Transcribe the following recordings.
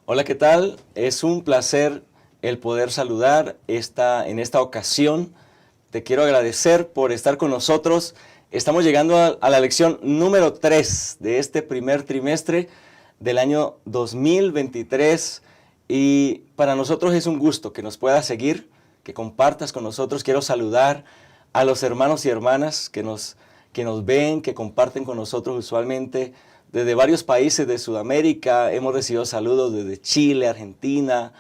Hola, ¿qué tal? Es un placer el poder saludar en esta ocasión. Te quiero agradecer por estar con nosotros. Estamos llegando a la lección número 3 de este primer trimestre del año 2023 y para nosotros es un gusto que nos puedas seguir, que compartas con nosotros. Quiero saludar a los hermanos y hermanas que nos ven, que comparten con nosotros usualmente desde varios países de Sudamérica. Hemos recibido saludos desde Chile, Argentina,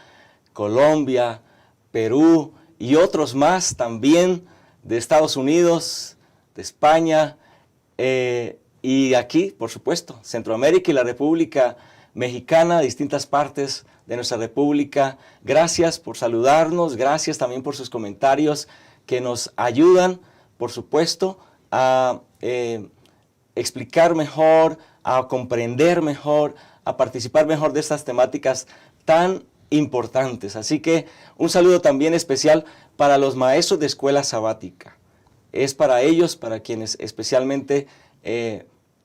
Colombia, Perú y otros más también de Estados Unidos, de España y aquí, por supuesto, Centroamérica y la República Mexicana, distintas partes de nuestra República. Gracias por saludarnos, gracias también por sus comentarios que nos ayudan, por supuesto, a explicar mejor, a comprender mejor, a participar mejor de estas temáticas tan importantes. Así que un saludo también especial para los maestros de escuela sabática. Es para ellos, para quienes especialmente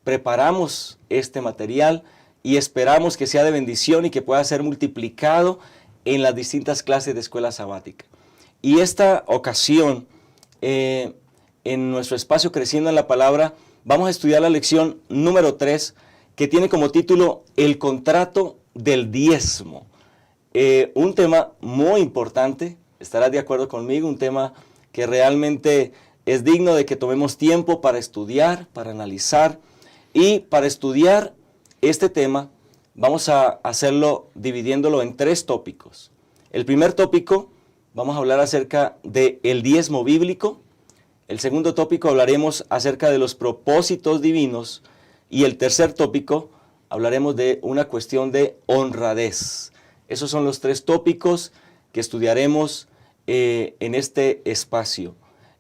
preparamos este material y esperamos que sea de bendición y que pueda ser multiplicado en las distintas clases de escuela sabática. Y esta ocasión, en nuestro espacio Creciendo en la Palabra, vamos a estudiar la lección número 3, que tiene como título El contrato del diezmo. Un tema muy importante, estarás de acuerdo conmigo, un tema que realmente es digno de que tomemos tiempo para estudiar, para analizar. Y para estudiar este tema vamos a hacerlo dividiéndolo en 3 tópicos. El primer tópico, vamos a hablar acerca del diezmo bíblico. El segundo tópico hablaremos acerca de los propósitos divinos y el tercer tópico hablaremos de una cuestión de honradez. Esos son los 3 tópicos que estudiaremos en este espacio.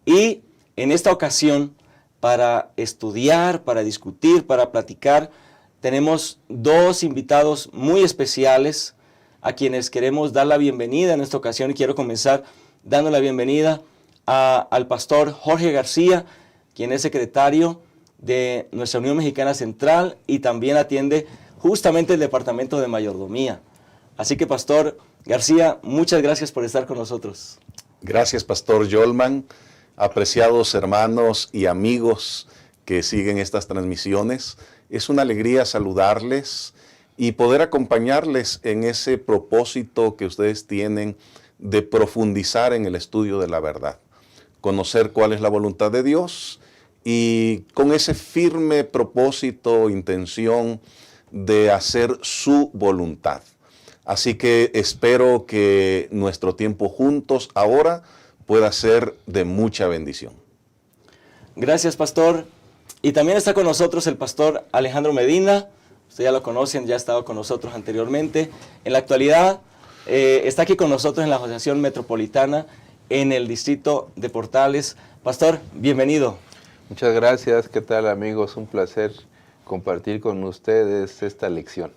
Y en esta ocasión, para estudiar, para discutir, para platicar, tenemos 2 invitados muy especiales a quienes queremos dar la bienvenida en esta ocasión y quiero comenzar dando la bienvenida al pastor Jorge García, quien es secretario de nuestra Unión Mexicana Central y también atiende justamente el departamento de mayordomía. Así que, pastor García, muchas gracias por estar con nosotros. Gracias, pastor Yolman, apreciados hermanos y amigos que siguen estas transmisiones. Es una alegría saludarles y poder acompañarles en ese propósito que ustedes tienen de profundizar en el estudio de la verdad, conocer cuál es la voluntad de Dios y con ese firme propósito, intención de hacer su voluntad. Así que espero que nuestro tiempo juntos ahora pueda ser de mucha bendición. Gracias, pastor. Y también está con nosotros el pastor Alejandro Medina. Ustedes ya lo conocen, ya ha estado con nosotros anteriormente. En la actualidad está aquí con nosotros en la Asociación Metropolitana en el distrito de Portales. Pastor, bienvenido. Muchas gracias. ¿Qué tal, amigos? Un placer compartir con ustedes esta lección.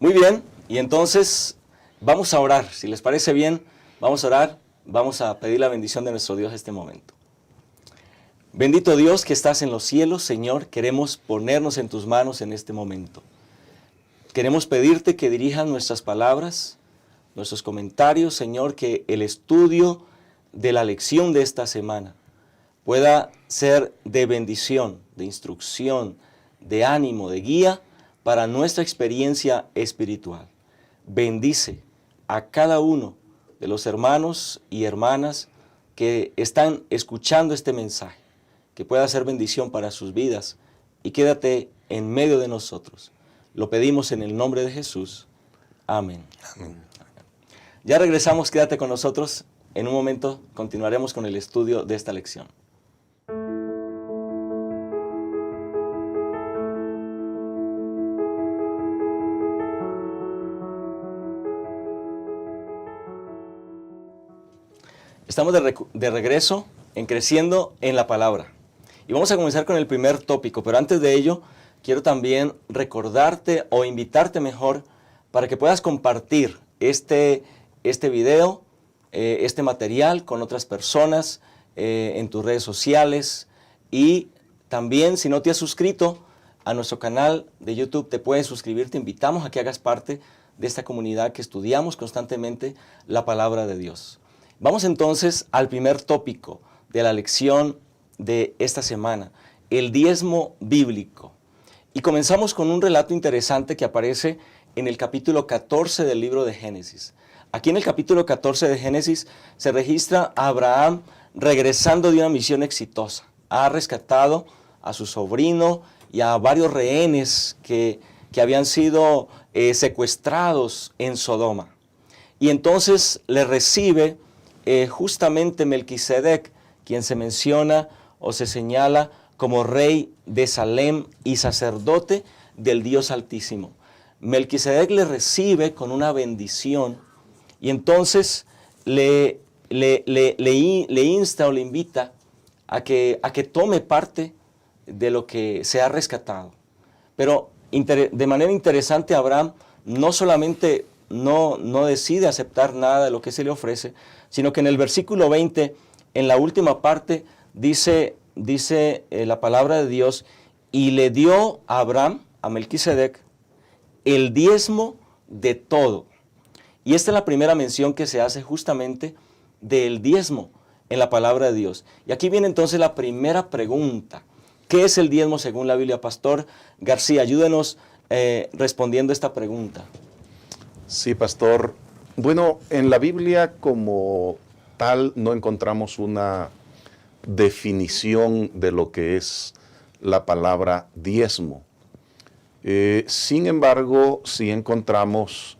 Muy bien, y entonces vamos a orar. Si les parece bien, vamos a orar, vamos a pedir la bendición de nuestro Dios en este momento. Bendito Dios que estás en los cielos, Señor, queremos ponernos en tus manos en este momento. Queremos pedirte que dirijas nuestras palabras, nuestros comentarios, Señor, que el estudio de la lección de esta semana pueda ser de bendición, de instrucción, de ánimo, de guía para nuestra experiencia espiritual. Bendice a cada uno de los hermanos y hermanas que están escuchando este mensaje, que pueda ser bendición para sus vidas y quédate en medio de nosotros. Lo pedimos en el nombre de Jesús. Amén. Amén. Ya regresamos, quédate con nosotros. En un momento continuaremos con el estudio de esta lección. Estamos de regreso en Creciendo en la Palabra. Y vamos a comenzar con el primer tópico, pero antes de ello, quiero también recordarte o invitarte mejor para que puedas compartir este video, este material con otras personas en tus redes sociales. Y también, si no te has suscrito a nuestro canal de YouTube, te puedes suscribir. Te invitamos a que hagas parte de esta comunidad que estudiamos constantemente la palabra de Dios. Vamos entonces al primer tópico de la lección de esta semana, el diezmo bíblico. Y comenzamos con un relato interesante que aparece en el capítulo 14 del libro de Génesis. Aquí en el capítulo 14 de Génesis se registra a Abraham regresando de una misión exitosa. Ha rescatado a su sobrino y a varios rehenes que habían sido secuestrados en Sodoma. Y entonces le recibe justamente Melquisedec, quien se menciona o se señala como rey de Salem y sacerdote del Dios Altísimo. Melquisedec le recibe con una bendición y entonces le insta o le invita a que tome parte de lo que se ha rescatado. Pero de manera interesante, Abraham no solamente no decide aceptar nada de lo que se le ofrece, sino que en el versículo 20, en la última parte, dice la palabra de Dios, y le dio a Abraham, a Melquisedec, el diezmo de todo. Y esta es la primera mención que se hace justamente del diezmo en la palabra de Dios. Y aquí viene entonces la primera pregunta. ¿Qué es el diezmo según la Biblia? Pastor García, ayúdenos respondiendo esta pregunta. Sí, pastor. Bueno, en la Biblia como tal no encontramos una definición de lo que es la palabra diezmo. Sin embargo, sí encontramos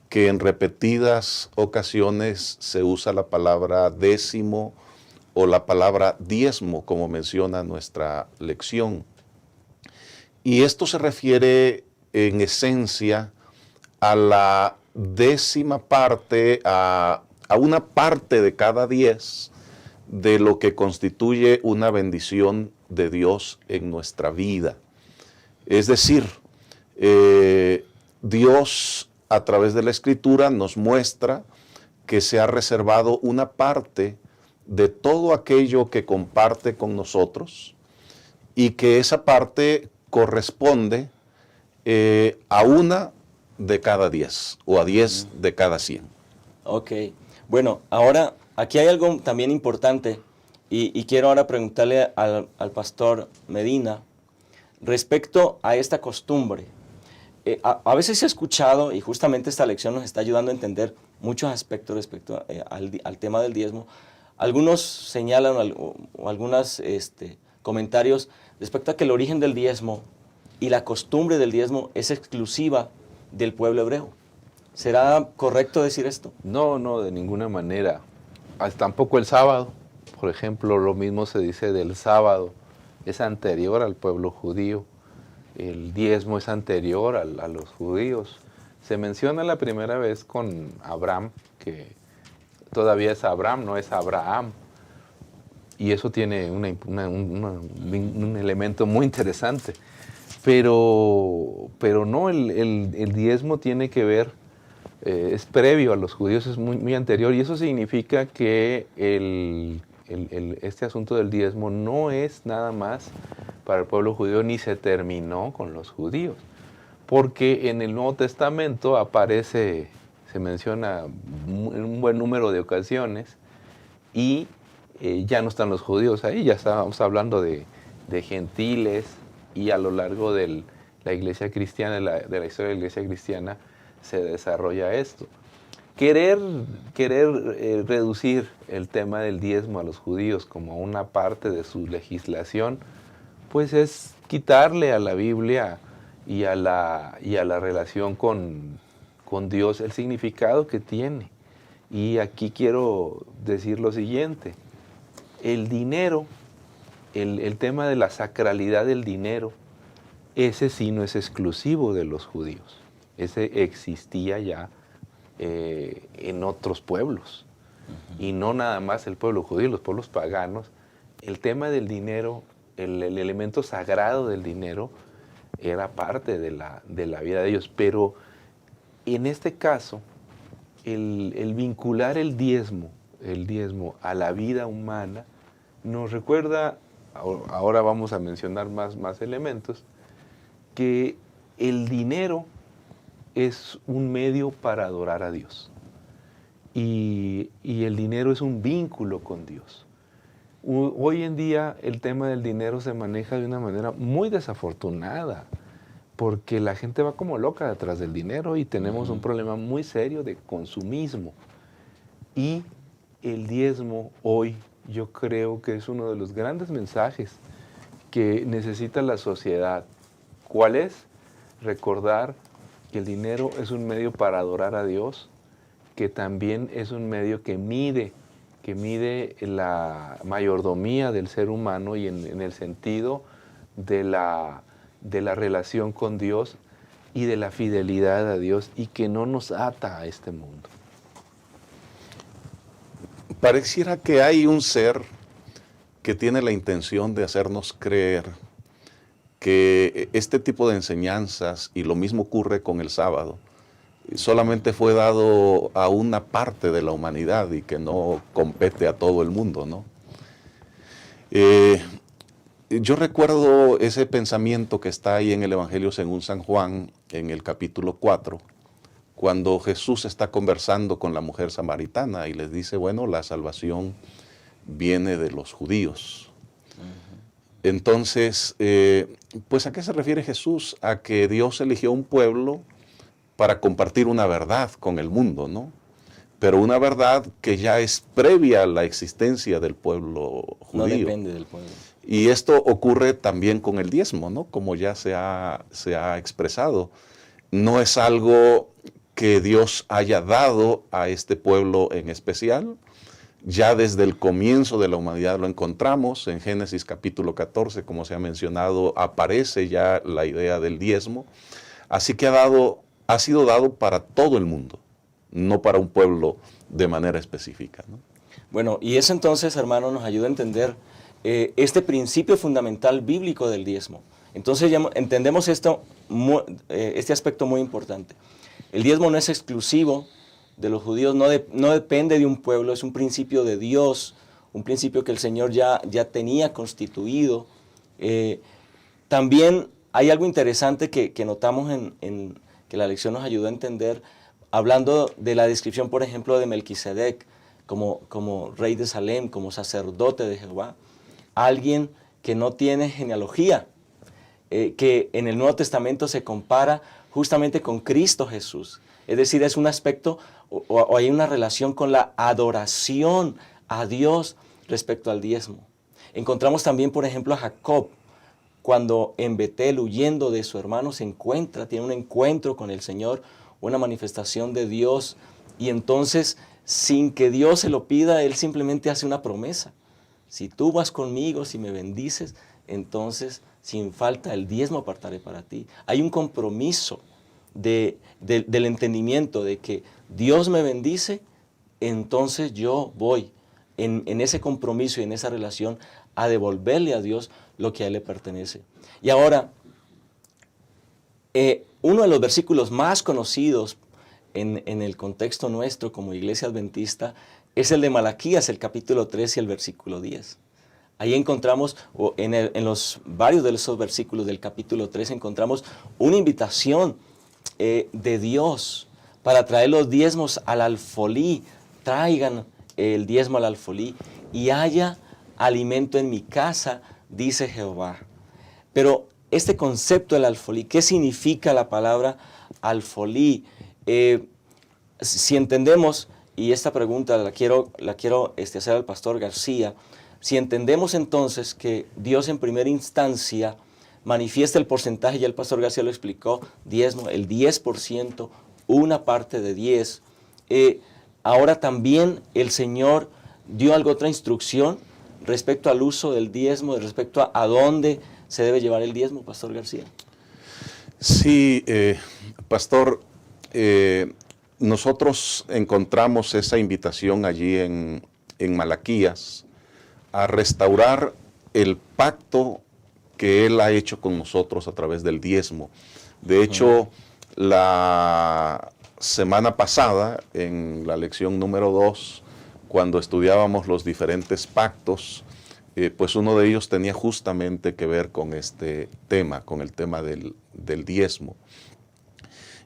que en repetidas ocasiones se usa la palabra décimo o la palabra diezmo, como menciona nuestra lección. Y esto se refiere en esencia a la décima parte, a una parte de cada 10 de lo que constituye una bendición de Dios en nuestra vida. Es decir, Dios a través de la Escritura nos muestra que se ha reservado una parte de todo aquello que comparte con nosotros y que esa parte corresponde a una de cada 10 o a 10 de cada 100. Ok, bueno, ahora aquí hay algo también importante y quiero ahora preguntarle al pastor Medina respecto a esta costumbre. A veces se ha escuchado, y justamente esta lección nos está ayudando a entender muchos aspectos respecto al tema del diezmo. Algunos señalan o algunos comentarios respecto a que el origen del diezmo y la costumbre del diezmo es exclusiva del pueblo hebreo. ¿Será correcto decir esto? No, de ninguna manera. Tampoco el sábado. Por ejemplo, lo mismo se dice del sábado. Es anterior al pueblo judío. El diezmo es anterior a los judíos. Se menciona la primera vez con Abraham, que todavía es Abraham, no es Abraham. Y eso tiene un elemento muy interesante. Pero no, el diezmo tiene que ver, es previo a los judíos, es muy anterior. Y eso significa que este asunto del diezmo no es nada más para el pueblo judío ni se terminó con los judíos. Porque en el Nuevo Testamento aparece, se menciona en un buen número de ocasiones y ya no están los judíos ahí, ya estábamos hablando de gentiles y a lo largo de la iglesia cristiana, de la historia de la iglesia cristiana, se desarrolla esto. Querer reducir el tema del diezmo a los judíos como una parte de su legislación, pues es quitarle a la Biblia y a la relación con Dios el significado que tiene. Y aquí quiero decir lo siguiente: el dinero, el tema de la sacralidad del dinero, ese sí no es exclusivo de los judíos. Ese existía ya en otros pueblos. Y no nada más el pueblo judío, los pueblos paganos. El tema del dinero, el elemento sagrado del dinero, era parte de la vida de ellos. Pero en este caso, el vincular el diezmo a la vida humana, nos recuerda, ahora vamos a mencionar más elementos, que el dinero es un medio para adorar a Dios. Y el dinero es un vínculo con Dios. Hoy en día el tema del dinero se maneja de una manera muy desafortunada, porque la gente va como loca detrás del dinero y tenemos un problema muy serio de consumismo. Y el diezmo hoy yo creo que es uno de los grandes mensajes que necesita la sociedad. ¿Cuál es? Recordar que el dinero es un medio para adorar a Dios, que también es un medio que mide la mayordomía del ser humano y en el sentido de la relación con Dios y de la fidelidad a Dios, y que no nos ata a este mundo. Pareciera que hay un ser que tiene la intención de hacernos creer que este tipo de enseñanzas, y lo mismo ocurre con el sábado, solamente fue dado a una parte de la humanidad y que no compete a todo el mundo, ¿no? Yo recuerdo ese pensamiento que está ahí en el Evangelio según San Juan, en el capítulo 4, cuando Jesús está conversando con la mujer samaritana y les dice, bueno, la salvación viene de los judíos. Entonces, pues ¿a qué se refiere Jesús? A que Dios eligió un pueblo para compartir una verdad con el mundo, ¿no? Pero una verdad que ya es previa a la existencia del pueblo judío. No depende del pueblo. Y esto ocurre también con el diezmo, ¿no? Como ya se ha expresado. No es algo que Dios haya dado a este pueblo en especial. Ya desde el comienzo de la humanidad lo encontramos. En Génesis capítulo 14, como se ha mencionado, aparece ya la idea del diezmo. Así que ha sido dado para todo el mundo, no para un pueblo de manera específica, ¿no? Bueno, y eso entonces, hermano, nos ayuda a entender este principio fundamental bíblico del diezmo. Entonces ya entendemos este aspecto muy importante. El diezmo no es exclusivo de los judíos, no depende de un pueblo, es un principio de Dios, un principio que el Señor ya tenía constituido. También hay algo interesante que notamos que la lección nos ayudó a entender, hablando de la descripción, por ejemplo, de Melquisedec como rey de Salem, como sacerdote de Jehová, alguien que no tiene genealogía, que en el Nuevo Testamento se compara justamente con Cristo Jesús. Es decir, es un aspecto o hay una relación con la adoración a Dios respecto al diezmo. Encontramos también, por ejemplo, a Jacob, cuando en Betel, huyendo de su hermano, tiene un encuentro con el Señor, una manifestación de Dios, y entonces, sin que Dios se lo pida, él simplemente hace una promesa. Si tú vas conmigo, si me bendices, entonces sin falta el diezmo apartaré para ti. Hay un compromiso del entendimiento de que Dios me bendice, entonces yo voy en ese compromiso y en esa relación a devolverle a Dios lo que a Él le pertenece. Y ahora, uno de los versículos más conocidos en el contexto nuestro como iglesia adventista es el de Malaquías, el capítulo 3 y el versículo 10. Ahí encontramos, en los varios de esos versículos del capítulo 3, encontramos una invitación de Dios para traer los diezmos al alfolí. Traigan el diezmo al alfolí y haya alimento en mi casa, dice Jehová. Pero este concepto del alfolí, ¿qué significa la palabra alfolí? Si entendemos, y esta pregunta la quiero hacer al pastor García, si entendemos entonces que Dios en primera instancia manifiesta el porcentaje, ya el pastor García lo explicó, diezmo, el 10%, una parte de 10. Ahora también el Señor dio otra instrucción respecto al uso del diezmo, respecto a dónde se debe llevar el diezmo, pastor García. Sí, pastor, nosotros encontramos esa invitación allí en Malaquías a restaurar el pacto que Él ha hecho con nosotros a través del diezmo. De hecho, la semana pasada, en la lección número 2, cuando estudiábamos los diferentes pactos, pues uno de ellos tenía justamente que ver con este tema, con el tema del diezmo.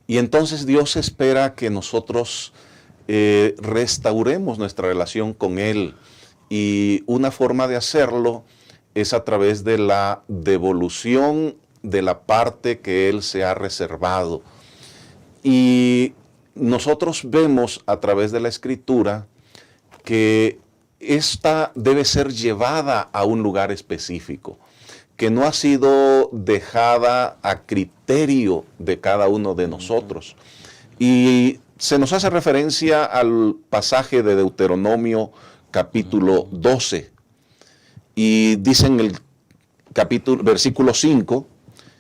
Y entonces Dios espera que nosotros restauremos nuestra relación con Él. Y una forma de hacerlo es a través de la devolución de la parte que Él se ha reservado. Y nosotros vemos a través de la Escritura que esta debe ser llevada a un lugar específico, que no ha sido dejada a criterio de cada uno de nosotros. Y se nos hace referencia al pasaje de Deuteronomio capítulo 12. Y dice en el versículo 5,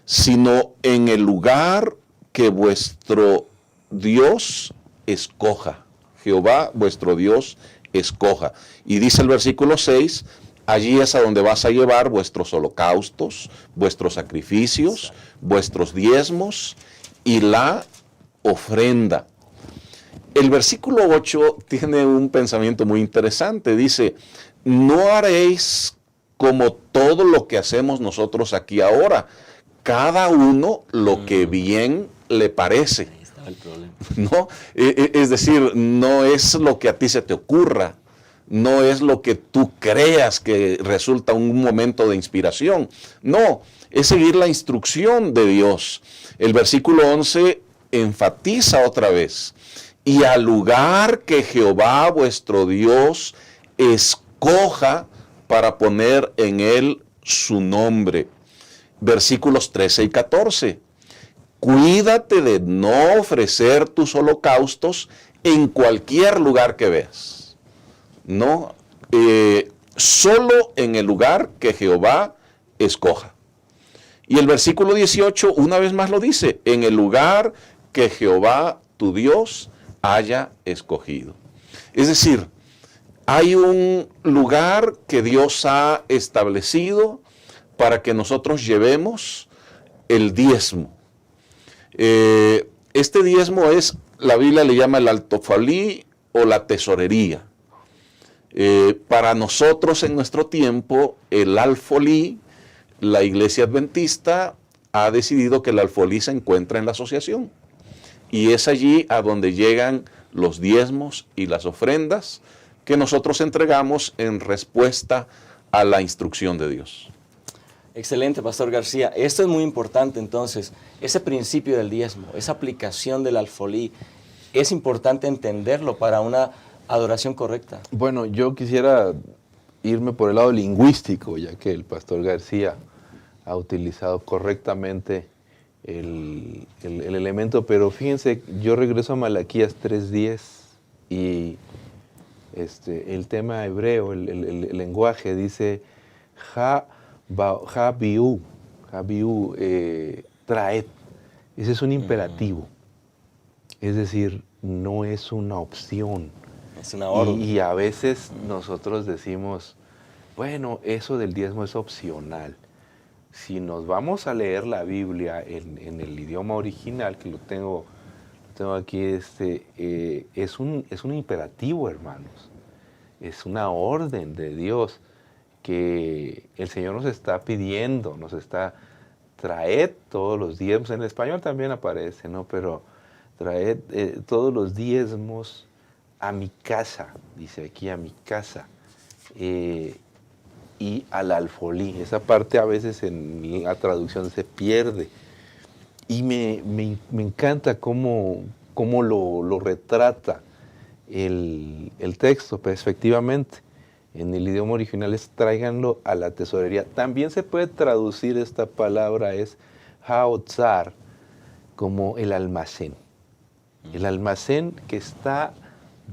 sino en el lugar que vuestro Dios escoja. Jehová vuestro Dios escoja. Y dice el versículo 6, allí es a donde vas a llevar vuestros holocaustos, vuestros sacrificios, vuestros diezmos y la ofrenda. El versículo 8 tiene un pensamiento muy interesante. Dice, no haréis como todo lo que hacemos nosotros aquí ahora, cada uno lo que bien le parece. Ahí estaba el problema. ¿No? Es decir, no es lo que a ti se te ocurra, no es lo que tú creas que resulta un momento de inspiración. No, es seguir la instrucción de Dios. El versículo 11 enfatiza otra vez, y al lugar que Jehová vuestro Dios escoja para poner en él su nombre. Versículos 13 y 14. Cuídate de no ofrecer tus holocaustos en cualquier lugar que veas. No, solo en el lugar que Jehová escoja. Y el versículo 18 una vez más lo dice, en el lugar que Jehová tu Dios haya escogido. Es decir, hay un lugar que Dios ha establecido para que nosotros llevemos el diezmo. Este diezmo es, la Biblia le llama el altofalí o la tesorería. Para nosotros en nuestro tiempo, el alfolí, la Iglesia Adventista ha decidido que el alfolí se encuentra en la asociación. Y es allí a donde llegan los diezmos y las ofrendas que nosotros entregamos en respuesta a la instrucción de Dios. Excelente, Pastor García. Esto es muy importante entonces, ese principio del diezmo, esa aplicación del alfolí, es importante entenderlo para una adoración correcta. Bueno, yo quisiera irme por el lado lingüístico, ya que el Pastor García ha utilizado correctamente el elemento, pero fíjense, yo regreso a Malaquías 3:10 y el tema hebreo, el lenguaje dice Habiú, traed. Ese es un imperativo. Es decir, no es una opción. Es una orden. Y a veces nosotros decimos, bueno, eso del diezmo es opcional. Si nos vamos a leer la Biblia en el idioma original, que lo tengo aquí, es un imperativo, hermanos. Es una orden de Dios que el Señor nos está pidiendo, nos está, traed todos los diezmos. En español también aparece, ¿no? Pero traed todos los diezmos a mi casa, dice aquí, a mi casa. Y al alfolí. Esa parte a veces en la traducción se pierde. Y me encanta cómo lo retrata el texto, pues, efectivamente. En el idioma original es tráiganlo a la tesorería. También se puede traducir esta palabra, es haotzar, como el almacén. El almacén que está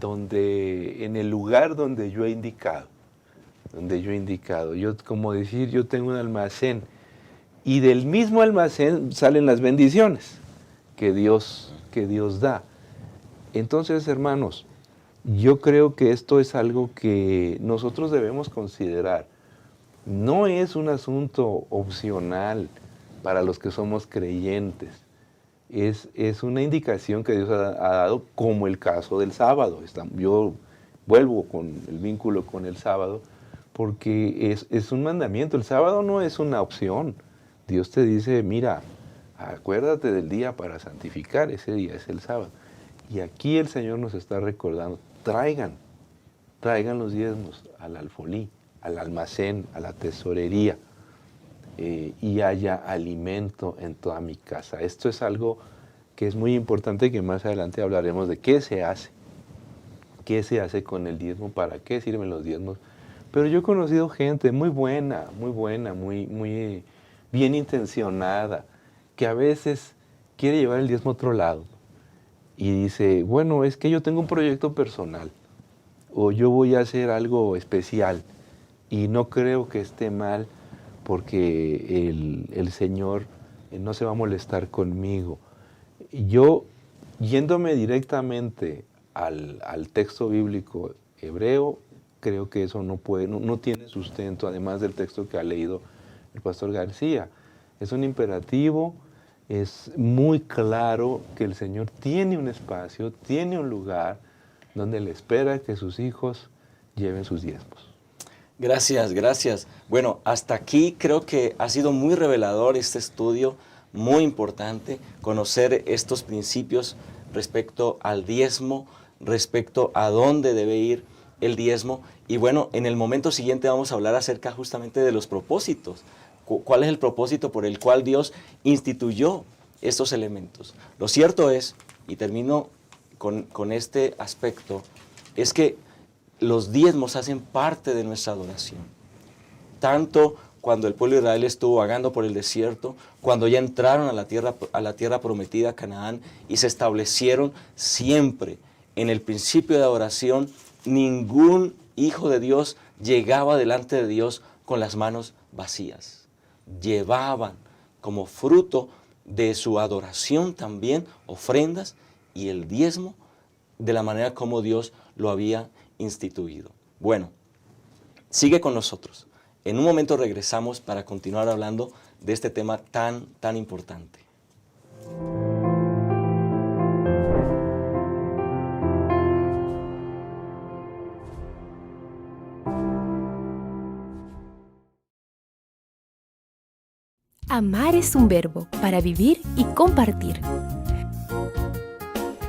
en el lugar donde yo he indicado. Yo, como decir, yo tengo un almacén y del mismo almacén salen las bendiciones que Dios da. Entonces, hermanos, yo creo que esto es algo que nosotros debemos considerar. No es un asunto opcional para los que somos creyentes. Es una indicación que Dios ha dado, como el caso del sábado. Yo vuelvo con el vínculo con el sábado, porque es un mandamiento. El sábado no es una opción. Dios te dice, mira, acuérdate del día para santificar, ese día es el sábado. Y aquí el Señor nos está recordando, traigan los diezmos al alfolí, al almacén, a la tesorería, y haya alimento en toda mi casa. Esto es algo que es muy importante, que más adelante hablaremos de qué se hace con el diezmo, para qué sirven los diezmos. Pero yo he conocido gente muy buena, muy bien intencionada, que a veces quiere llevar el diezmo a otro lado y dice, bueno, es que yo tengo un proyecto personal o yo voy a hacer algo especial y no creo que esté mal porque el Señor no se va a molestar conmigo. Yo, yéndome directamente al texto bíblico hebreo, creo que eso no tiene sustento, además del texto que ha leído el pastor García. Es un imperativo, es muy claro que el Señor tiene un espacio, tiene un lugar donde le espera que sus hijos lleven sus diezmos. Gracias. Bueno, hasta aquí creo que ha sido muy revelador este estudio, muy importante conocer estos principios respecto al diezmo, respecto a dónde debe ir el diezmo. Y bueno, en el momento siguiente vamos a hablar acerca justamente de los propósitos. ¿Cuál es el propósito por el cual Dios instituyó estos elementos? Lo cierto es, y termino con este aspecto, es que los diezmos hacen parte de nuestra adoración. Tanto cuando el pueblo de Israel estuvo vagando por el desierto, cuando ya entraron a la tierra prometida, Canaán, y se establecieron siempre en el principio de adoración, ningún hijo de Dios llegaba delante de Dios con las manos vacías. Llevaban como fruto de su adoración también ofrendas y el diezmo de la manera como Dios lo había instituido. Bueno, sigue con nosotros. En un momento regresamos para continuar hablando de este tema tan importante. Amar es un verbo para vivir y compartir.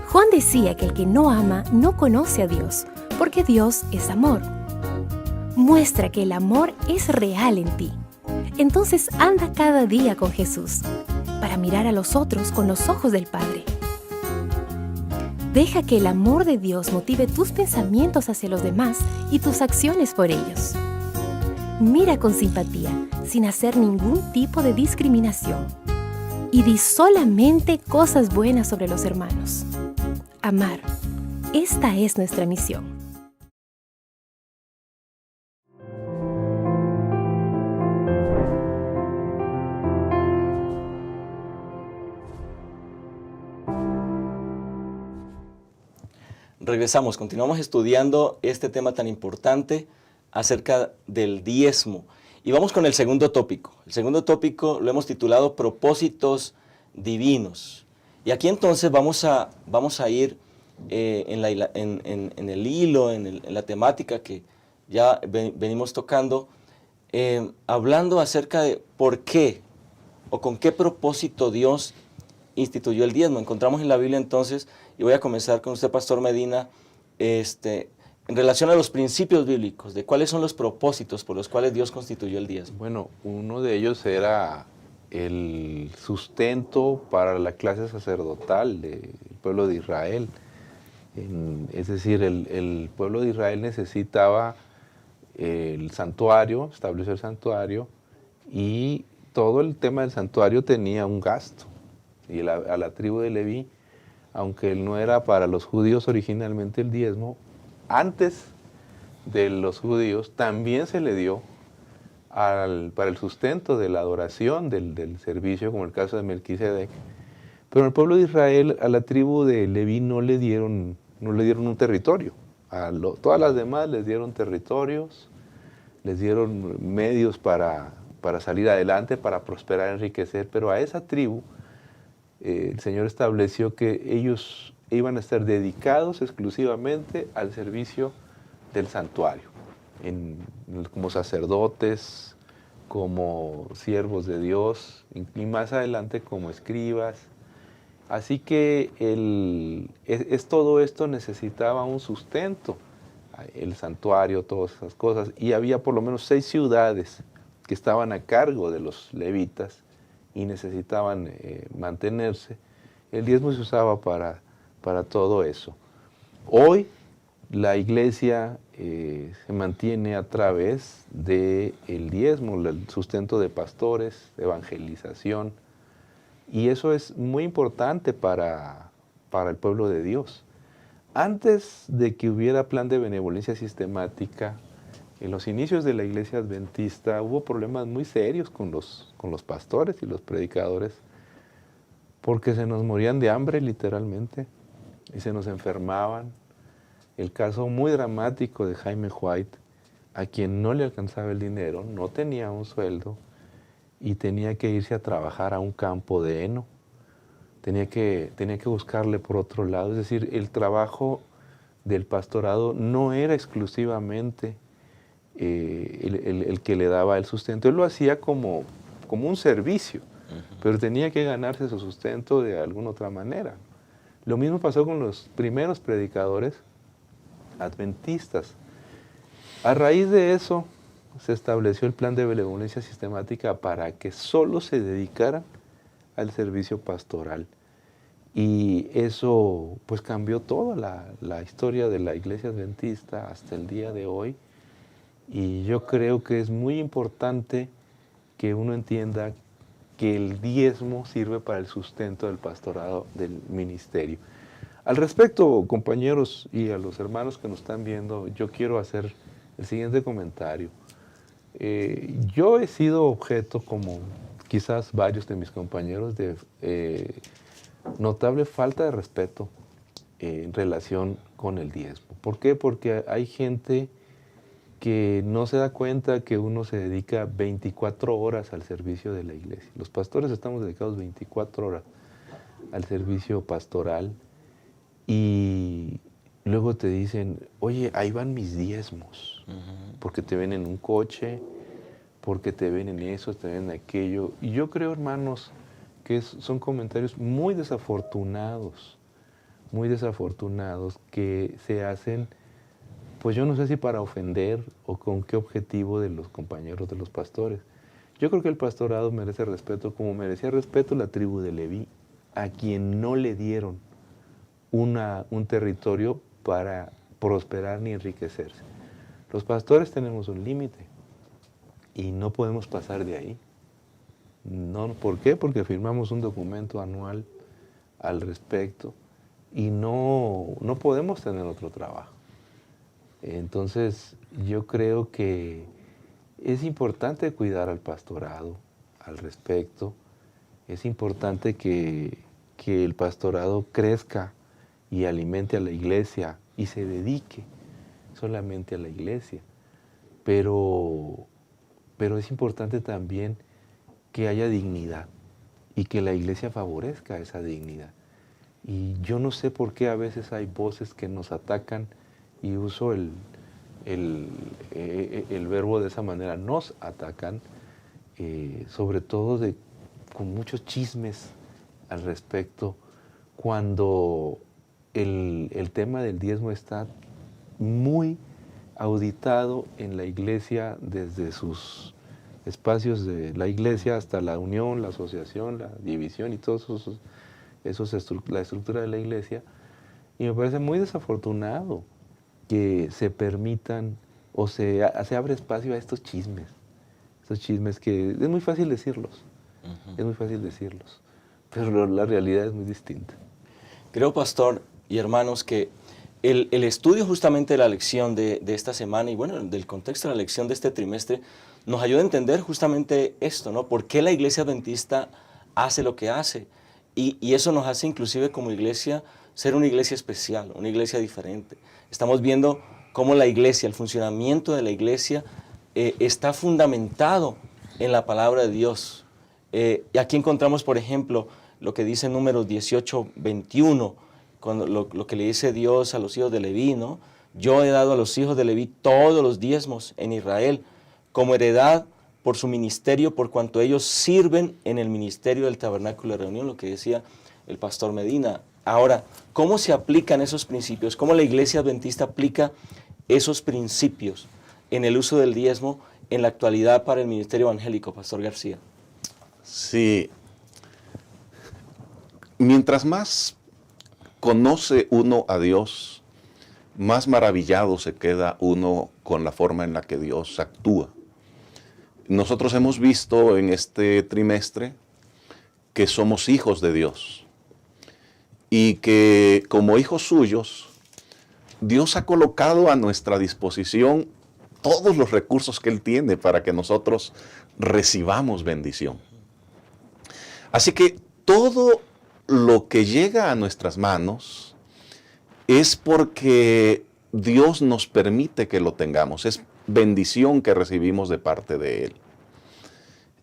Juan decía que el que no ama no conoce a Dios, porque Dios es amor. Muestra que el amor es real en ti. Entonces anda cada día con Jesús, para mirar a los otros con los ojos del Padre. Deja que el amor de Dios motive tus pensamientos hacia los demás y tus acciones por ellos. Mira con simpatía, sin hacer ningún tipo de discriminación. Y di solamente cosas buenas sobre los hermanos. Amar. Esta es nuestra misión. Regresamos, continuamos estudiando este tema tan importante acerca del diezmo. Y vamos con el segundo tópico. El segundo tópico lo hemos titulado Propósitos Divinos. Y aquí entonces vamos a ir en el hilo, en la temática que ya venimos tocando, hablando acerca de por qué o con qué propósito Dios instituyó el diezmo. Encontramos en la Biblia entonces, y voy a comenzar con usted, Pastor Medina, en relación a los principios bíblicos, de cuáles son los propósitos por los cuales Dios constituyó el diezmo. Bueno, uno de ellos era el sustento para la clase sacerdotal del pueblo de Israel. Es decir, el pueblo de Israel necesitaba el santuario, estableció el santuario, y todo el tema del santuario tenía un gasto. Y a la tribu de Leví, aunque no era para los judíos originalmente el diezmo, antes de los judíos también se le dio para el sustento de la adoración, del servicio, como el caso de Melquisedec. Pero el pueblo de Israel, a la tribu de Leví no le dieron un territorio. Todas las demás les dieron territorios, les dieron medios para salir adelante, para prosperar, enriquecer, pero a esa tribu el Señor estableció que ellos iban a estar dedicados exclusivamente al servicio del santuario, como sacerdotes, como siervos de Dios y más adelante como escribas. Así que todo esto necesitaba un sustento, el santuario, todas esas cosas, y había por lo menos 6 ciudades que estaban a cargo de los levitas y necesitaban mantenerse. El diezmo se usaba para todo eso. Hoy la iglesia se mantiene a través del diezmo, el sustento de pastores, de evangelización, y eso es muy importante para el pueblo de Dios. Antes de que hubiera plan de benevolencia sistemática, en los inicios de la iglesia adventista hubo problemas muy serios con los pastores y los predicadores, porque se nos morían de hambre literalmente y se nos enfermaban. El caso muy dramático de Jaime White, a quien no le alcanzaba el dinero, no tenía un sueldo y tenía que irse a trabajar a un campo de heno. Tenía que buscarle por otro lado. Es decir, el trabajo del pastorado no era exclusivamente el que le daba el sustento. Él lo hacía como un servicio, pero tenía que ganarse su sustento de alguna otra manera. Lo mismo pasó con los primeros predicadores adventistas. A raíz de eso se estableció el plan de benevolencia sistemática para que solo se dedicaran al servicio pastoral. Y eso pues cambió toda la historia de la iglesia adventista hasta el día de hoy. Y yo creo que es muy importante que uno entienda que el diezmo sirve para el sustento del pastorado del ministerio. Al respecto, compañeros y a los hermanos que nos están viendo, yo quiero hacer el siguiente comentario. Yo he sido objeto, como quizás varios de mis compañeros, de notable falta de respeto en relación con el diezmo. ¿Por qué? Porque hay gente que no se da cuenta que uno se dedica 24 horas al servicio de la iglesia. Los pastores estamos dedicados 24 horas al servicio pastoral y luego te dicen, oye, ahí van mis diezmos, porque te ven en un coche, porque te ven en eso, te ven en aquello. Y yo creo, hermanos, que son comentarios muy desafortunados que se hacen, pues yo no sé si para ofender o con qué objetivo de los compañeros de los pastores. Yo creo que el pastorado merece respeto como merecía respeto la tribu de Leví, a quien no le dieron un territorio para prosperar ni enriquecerse. Los pastores tenemos un límite y no podemos pasar de ahí. No, ¿por qué? Porque firmamos un documento anual al respecto y no podemos tener otro trabajo. Entonces, yo creo que es importante cuidar al pastorado al respecto. Es importante que el pastorado crezca y alimente a la iglesia y se dedique solamente a la iglesia. Pero es importante también que haya dignidad y que la iglesia favorezca esa dignidad. Y yo no sé por qué a veces hay voces que nos atacan, y uso el verbo de esa manera, nos atacan, sobre todo con muchos chismes al respecto, cuando el tema del diezmo está muy auditado en la iglesia, desde sus espacios de la iglesia hasta la unión, la asociación, la división y todos la estructura de la iglesia. Y me parece muy desafortunado que se permitan o se abre espacio a estos chismes que es muy fácil decirlos, pero la realidad es muy distinta. Creo, pastor y hermanos, que el estudio justamente de la lección de esta semana y bueno, del contexto de la lección de este trimestre nos ayuda a entender justamente esto, ¿no? ¿Por qué la iglesia adventista hace lo que hace? Y eso nos hace inclusive como iglesia ser una iglesia especial, una iglesia diferente. Estamos viendo cómo la iglesia, el funcionamiento de la iglesia está fundamentado en la palabra de Dios. Y aquí encontramos, por ejemplo, lo que dice Números 18:21, cuando lo que le dice Dios a los hijos de Leví, ¿no? Yo he dado a los hijos de Leví todos los diezmos en Israel como heredad por su ministerio, por cuanto ellos sirven en el ministerio del tabernáculo de reunión, lo que decía el pastor Medina. Ahora, ¿cómo se aplican esos principios? ¿Cómo la Iglesia Adventista aplica esos principios en el uso del diezmo en la actualidad para el ministerio evangélico, Pastor García? Sí. Mientras más conoce uno a Dios, más maravillado se queda uno con la forma en la que Dios actúa. Nosotros hemos visto en este trimestre que somos hijos de Dios y que como hijos suyos, Dios ha colocado a nuestra disposición todos los recursos que Él tiene para que nosotros recibamos bendición. Así que todo lo que llega a nuestras manos es porque Dios nos permite que lo tengamos. Es bendición que recibimos de parte de Él.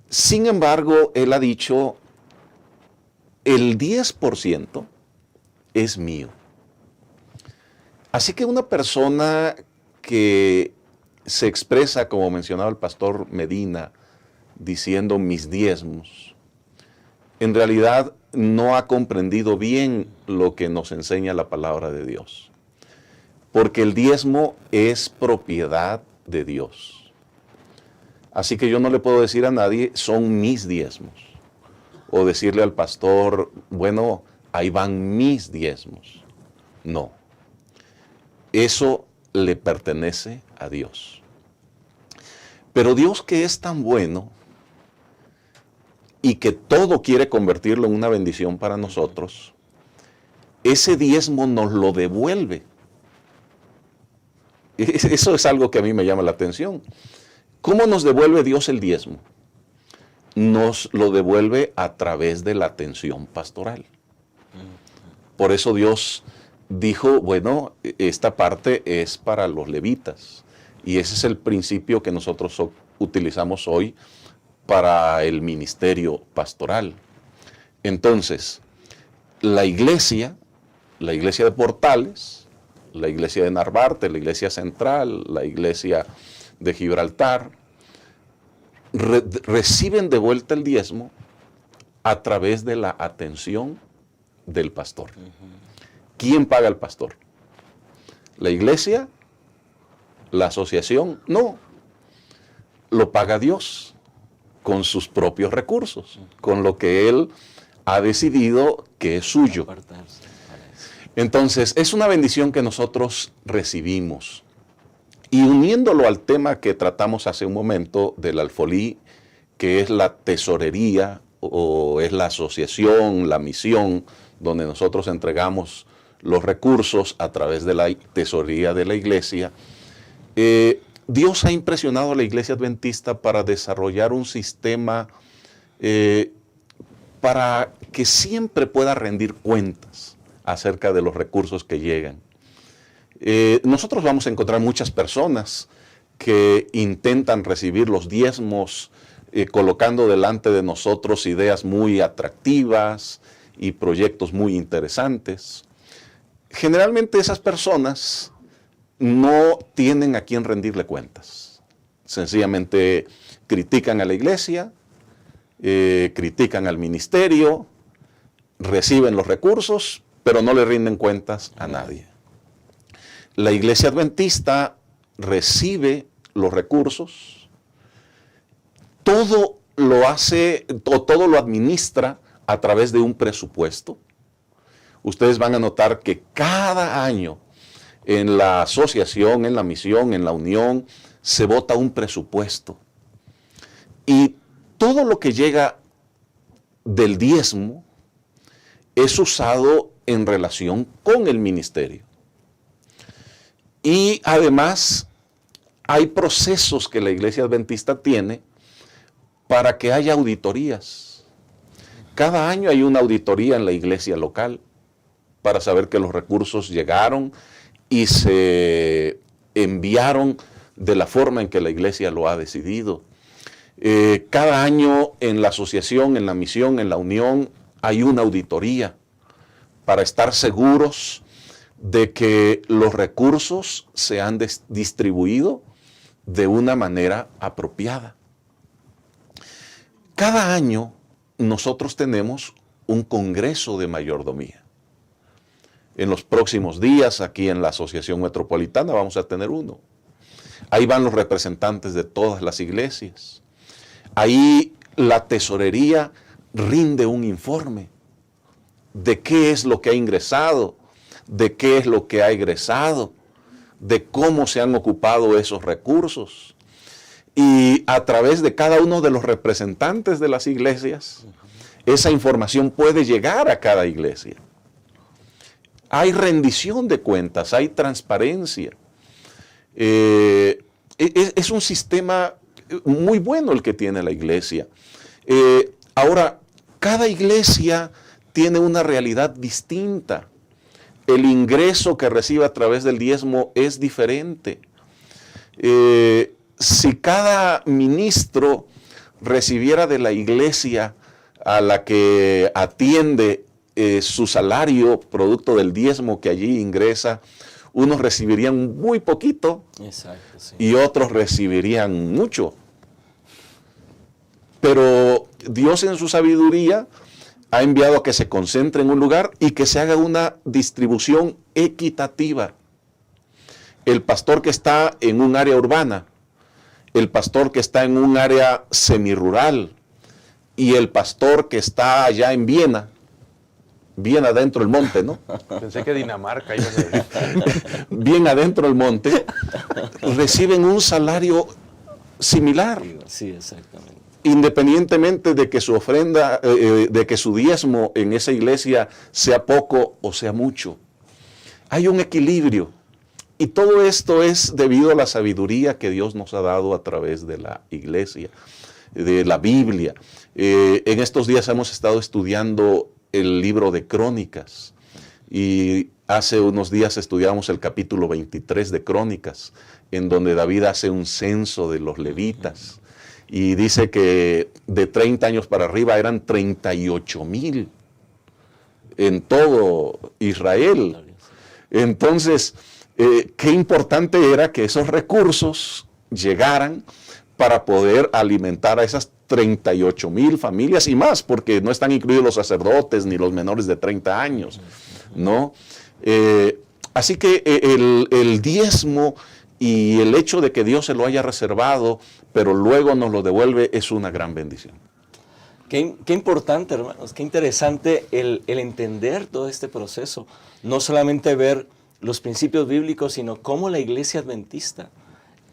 Sin embargo, Él ha dicho, el 10% es mío. Así que una persona que se expresa, como mencionaba el pastor Medina, diciendo mis diezmos, en realidad no ha comprendido bien lo que nos enseña la palabra de Dios. Porque el diezmo es propiedad de Dios. Así que yo no le puedo decir a nadie, son mis diezmos. O decirle al pastor, bueno, ahí van mis diezmos. No. Eso le pertenece a Dios. Pero Dios, que es tan bueno y que todo quiere convertirlo en una bendición para nosotros, ese diezmo nos lo devuelve. Eso es algo que a mí me llama la atención. ¿Cómo nos devuelve Dios el diezmo? Nos lo devuelve a través de la atención pastoral. Por eso Dios dijo, bueno, esta parte es para los levitas. Y ese es el principio que nosotros utilizamos hoy para el ministerio pastoral. Entonces, la iglesia de Portales, la iglesia de Narvarte, la iglesia central, la iglesia de Gibraltar, reciben de vuelta el diezmo a través de la atención del pastor. ¿Quién paga al pastor? ¿La iglesia? ¿La asociación? No. Lo paga Dios con sus propios recursos, con lo que Él ha decidido que es suyo. Entonces, es una bendición que nosotros recibimos. Y uniéndolo al tema que tratamos hace un momento del alfolí, que es la tesorería o es la asociación, la misión, donde nosotros entregamos los recursos a través de la tesorería de la iglesia, Dios ha impresionado a la iglesia adventista para desarrollar un sistema para que siempre pueda rendir cuentas acerca de los recursos que llegan. Nosotros vamos a encontrar muchas personas que intentan recibir los diezmos colocando delante de nosotros ideas muy atractivas y proyectos muy interesantes. Generalmente esas personas no tienen a quién rendirle cuentas. Sencillamente critican a la iglesia, critican al ministerio, reciben los recursos, pero no le rinden cuentas a nadie. La iglesia adventista recibe los recursos, todo lo hace, o todo lo administra a través de un presupuesto. Ustedes van a notar que cada año en la asociación, en la misión, en la unión, se vota un presupuesto. Y todo lo que llega del diezmo es usado en relación con el ministerio. Y además hay procesos que la iglesia adventista tiene para que haya auditorías. Cada año hay una auditoría en la iglesia local para saber que los recursos llegaron y se enviaron de la forma en que la iglesia lo ha decidido. Cada año en la asociación, en la misión, en la unión, hay una auditoría para estar seguros de que los recursos se han distribuido de una manera apropiada. Cada año nosotros tenemos un congreso de mayordomía. En los próximos días, aquí en la Asociación Metropolitana, vamos a tener uno. Ahí van los representantes de todas las iglesias. Ahí la tesorería rinde un informe de qué es lo que ha ingresado, de qué es lo que ha egresado, de cómo se han ocupado esos recursos. Y a través de cada uno de los representantes de las iglesias, esa información puede llegar a cada iglesia. Hay rendición de cuentas, hay transparencia. Es un sistema muy bueno el que tiene la iglesia. Ahora, cada iglesia tiene una realidad distinta. El ingreso que recibe a través del diezmo es diferente. Si cada ministro recibiera de la iglesia a la que atiende su salario producto del diezmo que allí ingresa, unos recibirían muy poquito. Exacto, sí. Y otros recibirían mucho. Pero Dios en su sabiduría ha enviado a que se concentre en un lugar y que se haga una distribución equitativa. El pastor que está en un área urbana, el pastor que está en un área semirural y el pastor que está allá en Viena, bien adentro del monte, ¿no? Pensé que Dinamarca iba a ser. Bien adentro del monte, reciben un salario similar. Sí, exactamente. Independientemente de que su ofrenda, de que su diezmo en esa iglesia sea poco o sea mucho. Hay un equilibrio. Y todo esto es debido a la sabiduría que Dios nos ha dado a través de la iglesia, de la Biblia. En estos días hemos estado estudiando el libro de Crónicas. Y hace unos días estudiamos el capítulo 23 de Crónicas, en donde David hace un censo de los levitas. Y dice que de 30 años para arriba eran 38,000 en todo Israel. Entonces, qué importante era que esos recursos llegaran para poder alimentar a esas 38,000 familias y más, porque no están incluidos los sacerdotes ni los menores de 30 años, ¿no? Así que el diezmo y el hecho de que Dios se lo haya reservado, pero luego nos lo devuelve, es una gran bendición. Qué importante, hermanos, qué interesante el entender todo este proceso. No solamente ver los principios bíblicos, sino cómo la iglesia adventista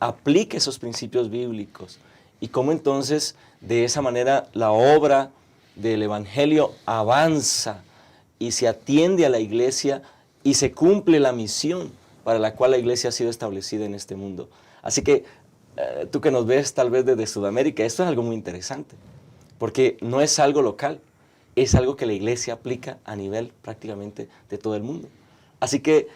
aplica esos principios bíblicos y cómo entonces de esa manera la obra del evangelio avanza y se atiende a la iglesia y se cumple la misión para la cual la iglesia ha sido establecida en este mundo. Así que tú que nos ves tal vez desde Sudamérica, esto es algo muy interesante, porque no es algo local, es algo que la iglesia aplica a nivel prácticamente de todo el mundo. Así que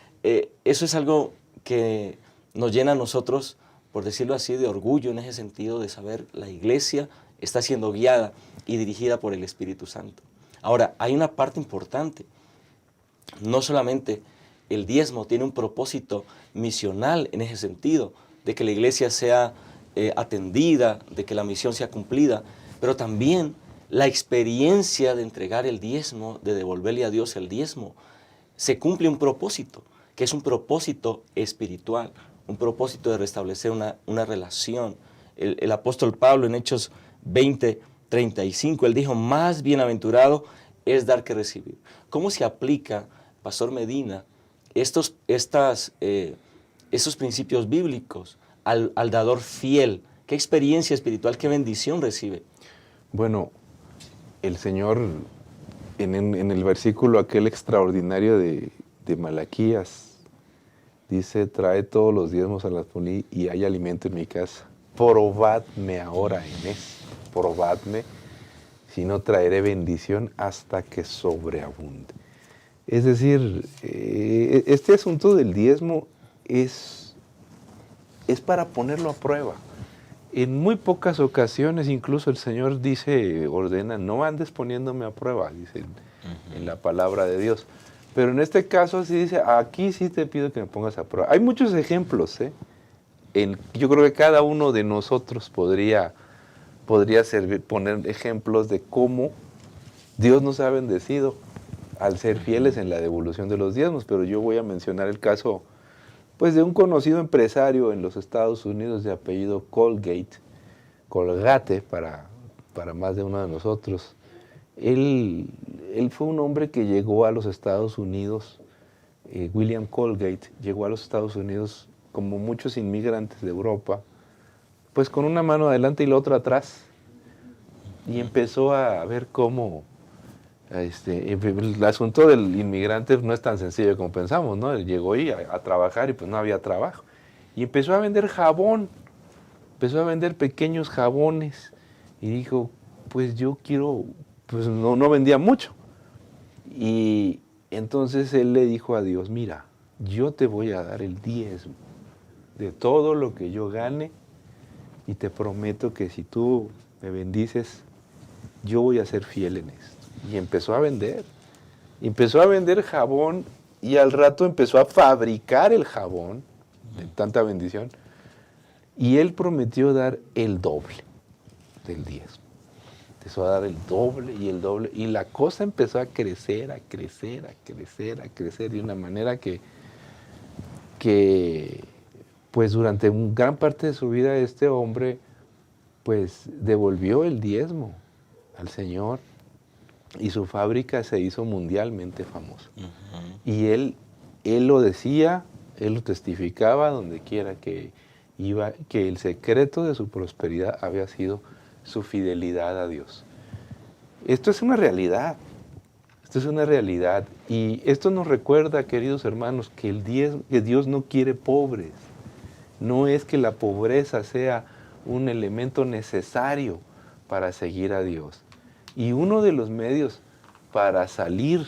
eso es algo que nos llena a nosotros, por decirlo así, de orgullo en ese sentido de saber la iglesia está siendo guiada y dirigida por el Espíritu Santo. Ahora, hay una parte importante. No solamente el diezmo tiene un propósito misional en ese sentido, de que la iglesia sea atendida, de que la misión sea cumplida, pero también la experiencia de entregar el diezmo, de devolverle a Dios el diezmo, se cumple un propósito, que es un propósito espiritual, un propósito de restablecer una relación. El apóstol Pablo en Hechos 20:35, él dijo, más bienaventurado es dar que recibir. ¿Cómo se aplica, Pastor Medina, esos principios bíblicos al dador fiel? ¿Qué experiencia espiritual, qué bendición recibe? Bueno, el Señor en el versículo aquel extraordinario de Malaquías dice, trae todos los diezmos a la fonía y hay alimento en mi casa. Probadme ahora en esto, probadme, si no traeré bendición hasta que sobreabunde. Es decir, este asunto del diezmo es para ponerlo a prueba. En muy pocas ocasiones incluso el Señor dice, ordena, no andes poniéndome a prueba, dice en la palabra de Dios. Pero en este caso sí dice, aquí sí te pido que me pongas a prueba. Hay muchos ejemplos, yo creo que cada uno de nosotros podría podría poner ejemplos de cómo Dios nos ha bendecido al ser fieles en la devolución de los diezmos, pero yo voy a mencionar el caso pues de un conocido empresario en los Estados Unidos de apellido Colgate para más de uno de nosotros. Él fue un hombre que llegó a los Estados Unidos, William Colgate llegó a los Estados Unidos como muchos inmigrantes de Europa, pues con una mano adelante y la otra atrás, y empezó a ver cómo el asunto del inmigrante no es tan sencillo como pensamos, ¿no? Él llegó ahí a trabajar y pues no había trabajo. Y empezó a vender jabón, empezó a vender pequeños jabones y dijo, pues yo quiero, pues no vendía mucho. Y entonces él le dijo a Dios, mira, yo te voy a dar el diezmo de todo lo que yo gane y te prometo que si tú me bendices, yo voy a ser fiel en esto. Y empezó a vender jabón y al rato empezó a fabricar el jabón de tanta bendición y él prometió dar el doble del diezmo. Empezó a dar el doble y la cosa empezó a crecer de una manera que pues durante gran parte de su vida este hombre pues devolvió el diezmo al Señor. Y su fábrica se hizo mundialmente famosa. Y él lo decía, él lo testificaba donde quiera que iba, que el secreto de su prosperidad había sido su fidelidad a Dios. Esto es una realidad. Y esto nos recuerda, queridos hermanos, que Dios no quiere pobres. No es que la pobreza sea un elemento necesario para seguir a Dios. Y uno de los medios para salir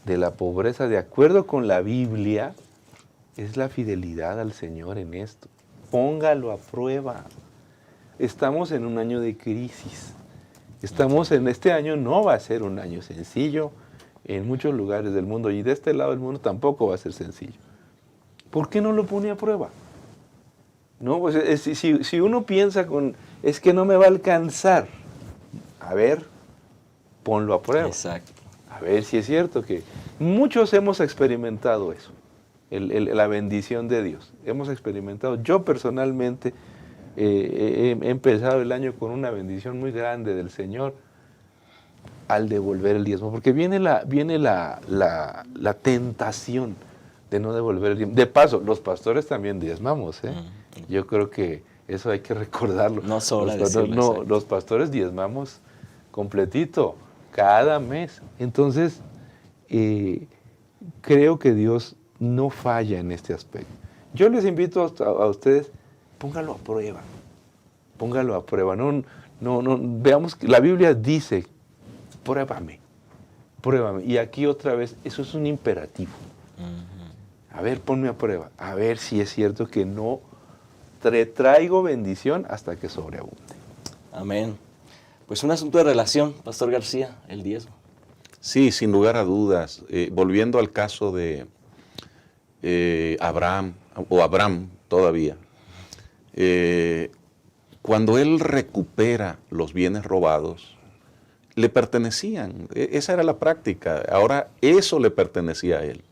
de la pobreza, de acuerdo con la Biblia, es la fidelidad al Señor en esto. Póngalo a prueba. Estamos en un año de crisis. Este año no va a ser un año sencillo en muchos lugares del mundo y de este lado del mundo tampoco va a ser sencillo. ¿Por qué no lo pone a prueba? No, pues si uno piensa es que no me va a alcanzar. A ver, ponlo a prueba. Exacto. A ver si es cierto que muchos hemos experimentado eso, la bendición de Dios. Hemos experimentado, yo personalmente he empezado el año con una bendición muy grande del Señor al devolver el diezmo, porque viene la tentación de no devolver el diezmo. De paso, los pastores también diezmamos, ¿eh? Yo creo que eso hay que recordarlo. No solo los pastores diezmamos completito cada mes. Entonces, creo que Dios no falla en este aspecto. Yo les invito a ustedes, póngalo a prueba. Veamos que la Biblia dice, pruébame. Y aquí otra vez, eso es un imperativo. A ver, ponme a prueba. A ver si es cierto que no te traigo bendición hasta que sobreabunde. Amén. Pues un asunto de relación, Pastor García, el diezmo. Sí, sin lugar a dudas. Volviendo al caso de Abraham todavía, cuando él recupera los bienes robados, le pertenecían. Esa era la práctica. Ahora eso le pertenecía a él.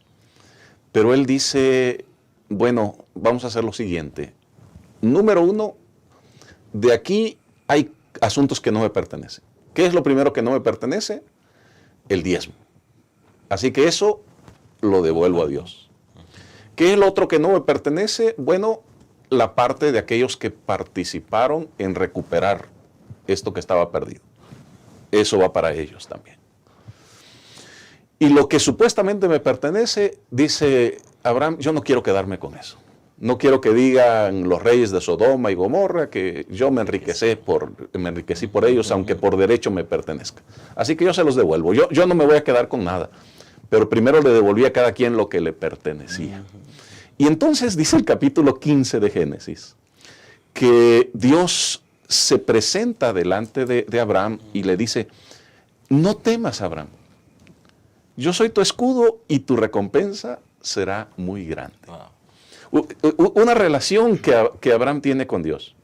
Pero él dice, bueno, vamos a hacer lo siguiente. Número uno, de aquí hay asuntos que no me pertenecen. ¿Qué es lo primero que no me pertenece? El diezmo. Así que eso lo devuelvo a Dios. ¿Qué es lo otro que no me pertenece? Bueno, la parte de aquellos que participaron en recuperar esto que estaba perdido. Eso va para ellos también. Y lo que supuestamente me pertenece, dice Abraham, yo no quiero quedarme con eso. No quiero que digan los reyes de Sodoma y Gomorra que yo me enriquecí por ellos, aunque por derecho me pertenezca. Así que yo se los devuelvo. Yo no me voy a quedar con nada. Pero primero le devolví a cada quien lo que le pertenecía. Y entonces dice el capítulo 15 de Génesis, que Dios se presenta delante de Abraham y le dice, no temas, Abraham. Yo soy tu escudo y tu recompensa será muy grande. Wow. Una relación que Abraham tiene con Dios.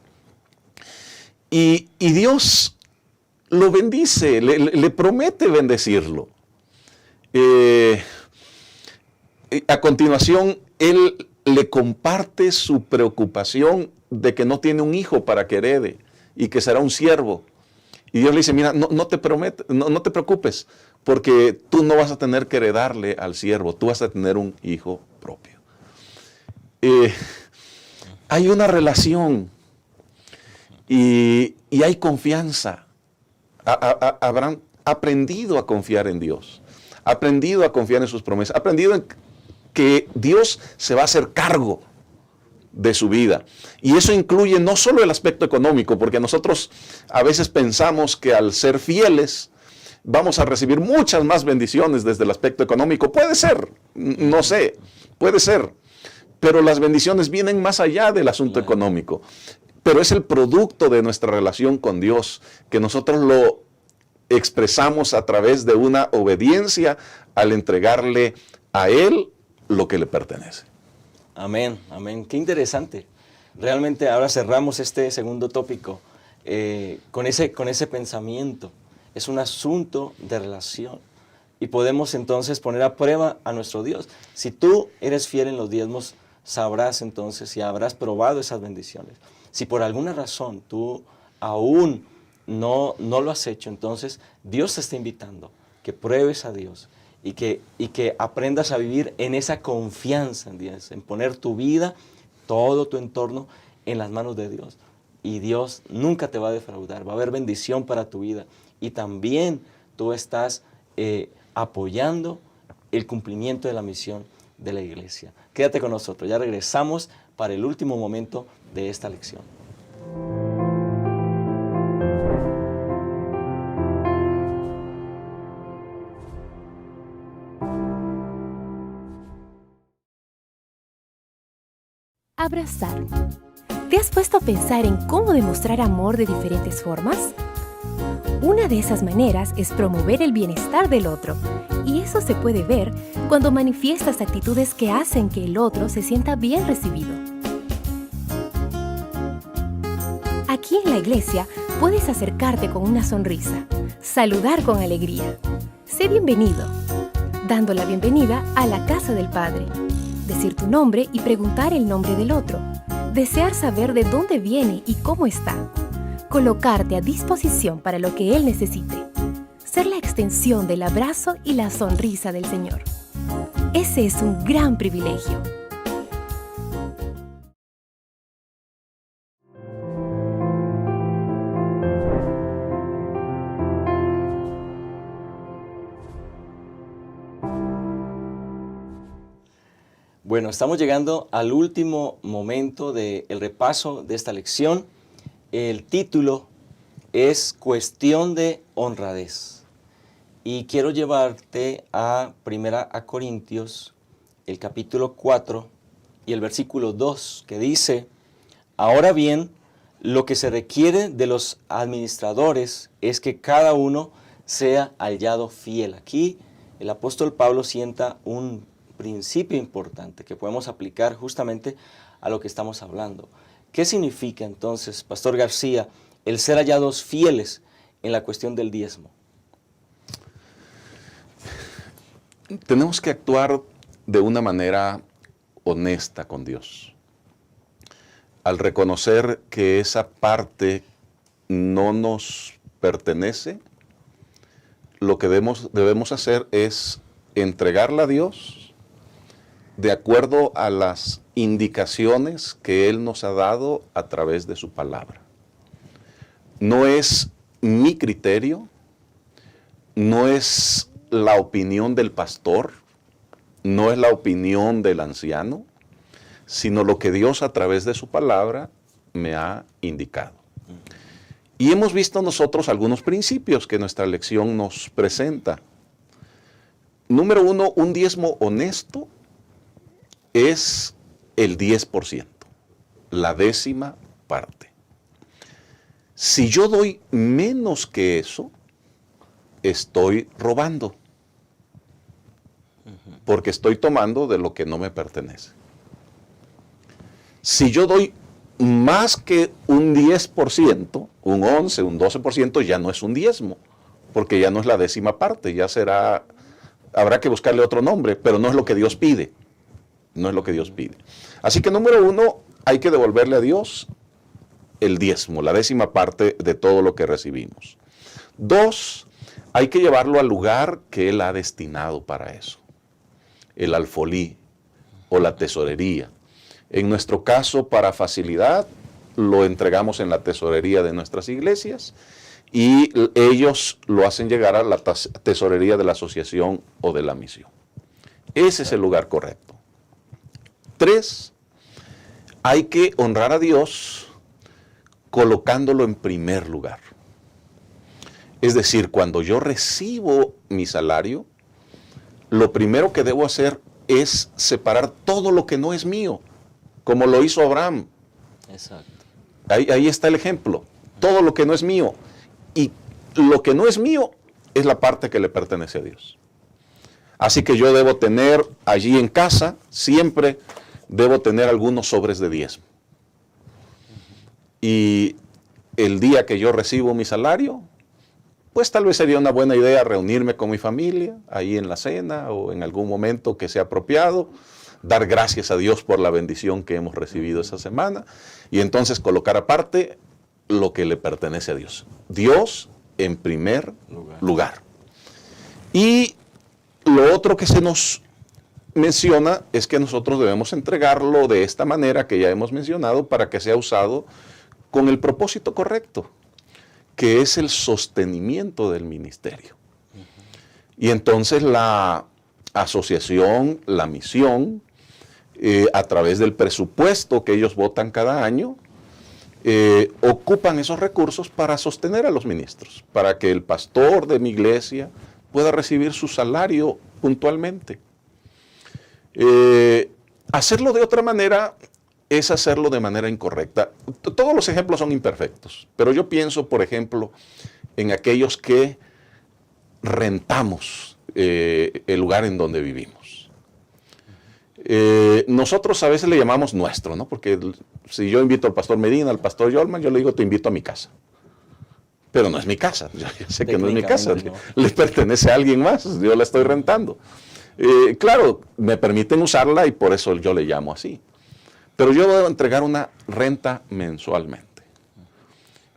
Y Dios lo bendice, le promete bendecirlo. A continuación, él le comparte su preocupación de que no tiene un hijo para que herede y que será un siervo. Y Dios le dice, mira, no te preocupes, porque tú no vas a tener que heredarle al siervo, tú vas a tener un hijo propio. Hay una relación y hay confianza. Abraham ha aprendido a confiar en Dios, ha aprendido a confiar en sus promesas, ha aprendido en que Dios se va a hacer cargo de su vida. Y eso incluye no solo el aspecto económico, porque nosotros a veces pensamos que al ser fieles vamos a recibir muchas más bendiciones desde el aspecto económico. Puede ser, no sé, puede ser. Pero las bendiciones vienen más allá del asunto económico. Pero es el producto de nuestra relación con Dios, que nosotros lo expresamos a través de una obediencia al entregarle a Él lo que le pertenece. Amén, amén. Qué interesante. Realmente ahora cerramos este segundo tópico con ese pensamiento. Es un asunto de relación. Y podemos entonces poner a prueba a nuestro Dios. Si tú eres fiel en los diezmos, sabrás entonces y habrás probado esas bendiciones. Si por alguna razón tú aún no lo has hecho, entonces Dios te está invitando que pruebes a Dios y que aprendas a vivir en esa confianza en Dios, en poner tu vida, todo tu entorno en las manos de Dios. Y Dios nunca te va a defraudar, va a haber bendición para tu vida. Y también tú estás apoyando el cumplimiento de la misión de la iglesia. Quédate con nosotros, ya regresamos para el último momento de esta lección. Abrazar. ¿Te has puesto a pensar en cómo demostrar amor de diferentes formas? Una de esas maneras es promover el bienestar del otro, y eso se puede ver cuando manifiestas actitudes que hacen que el otro se sienta bien recibido. Aquí en la iglesia puedes acercarte con una sonrisa, saludar con alegría. Sé bienvenido, dando la bienvenida a la casa del Padre. Decir tu nombre y preguntar el nombre del otro. Desear saber de dónde viene y cómo está. Colocarte a disposición para lo que Él necesite. Ser la extensión del abrazo y la sonrisa del Señor. Ese es un gran privilegio. Bueno, estamos llegando al último momento del repaso de esta lección. El título es Cuestión de honradez. Y quiero llevarte a 1 Corintios, el capítulo 4 y el versículo 2, que dice, ahora bien, lo que se requiere de los administradores es que cada uno sea hallado fiel. Aquí el apóstol Pablo sienta un principio importante que podemos aplicar justamente a lo que estamos hablando. ¿Qué significa entonces, Pastor García, el ser hallados fieles en la cuestión del diezmo? Tenemos que actuar de una manera honesta con Dios. Al reconocer que esa parte no nos pertenece, lo que debemos hacer es entregarla a Dios de acuerdo a las indicaciones que Él nos ha dado a través de su palabra. No es mi criterio, no es la opinión del pastor, no es la opinión del anciano, sino lo que Dios a través de su palabra me ha indicado. Y hemos visto nosotros algunos principios que nuestra lección nos presenta. Número 1, un diezmo honesto es el 10%, la 10ª parte. Si yo doy menos que eso, estoy robando, porque estoy tomando de lo que no me pertenece. Si yo doy más que un 10%, un 11, un 12% ya no es un diezmo, porque ya no es la décima parte, ya será, habrá que buscarle otro nombre, pero no es lo que Dios pide, no es lo que Dios pide. Así que número 1, hay que devolverle a Dios el diezmo, la décima parte de todo lo que recibimos. 2, hay que llevarlo al lugar que Él ha destinado para eso, el alfolí o la tesorería. En nuestro caso, para facilidad, lo entregamos en la tesorería de nuestras iglesias y ellos lo hacen llegar a la tesorería de la asociación o de la misión. Ese es el lugar correcto. 3, hay que honrar a Dios colocándolo en primer lugar. Es decir, cuando yo recibo mi salario, lo primero que debo hacer es separar todo lo que no es mío, como lo hizo Abraham. Exacto. Ahí está el ejemplo. Todo lo que no es mío. Y lo que no es mío es la parte que le pertenece a Dios. Así que yo debo tener allí en casa, siempre debo tener algunos sobres de diezmo. Y el día que yo recibo mi salario, pues tal vez sería una buena idea reunirme con mi familia, ahí en la cena o en algún momento que sea apropiado, dar gracias a Dios por la bendición que hemos recibido esa semana y entonces colocar aparte lo que le pertenece a Dios. Dios en primer lugar. Y lo otro que se nos menciona es que nosotros debemos entregarlo de esta manera que ya hemos mencionado para que sea usado con el propósito correcto, que es el sostenimiento del ministerio. Y entonces la asociación, la misión, a través del presupuesto que ellos votan cada año, ocupan esos recursos para sostener a los ministros, para que el pastor de mi iglesia pueda recibir su salario puntualmente. Hacerlo de otra manera es hacerlo de manera incorrecta. Todos los ejemplos son imperfectos, pero yo pienso, por ejemplo, en aquellos que rentamos el lugar en donde vivimos. Nosotros a veces le llamamos nuestro, ¿no? Porque si yo invito al pastor Medina, al pastor Yolman, yo le digo, te invito a mi casa. Pero no es mi casa, yo sé que no es mi casa, no. Le pertenece a alguien más, yo la estoy rentando. Claro, me permiten usarla y por eso yo le llamo así. Pero yo debo entregar una renta mensualmente.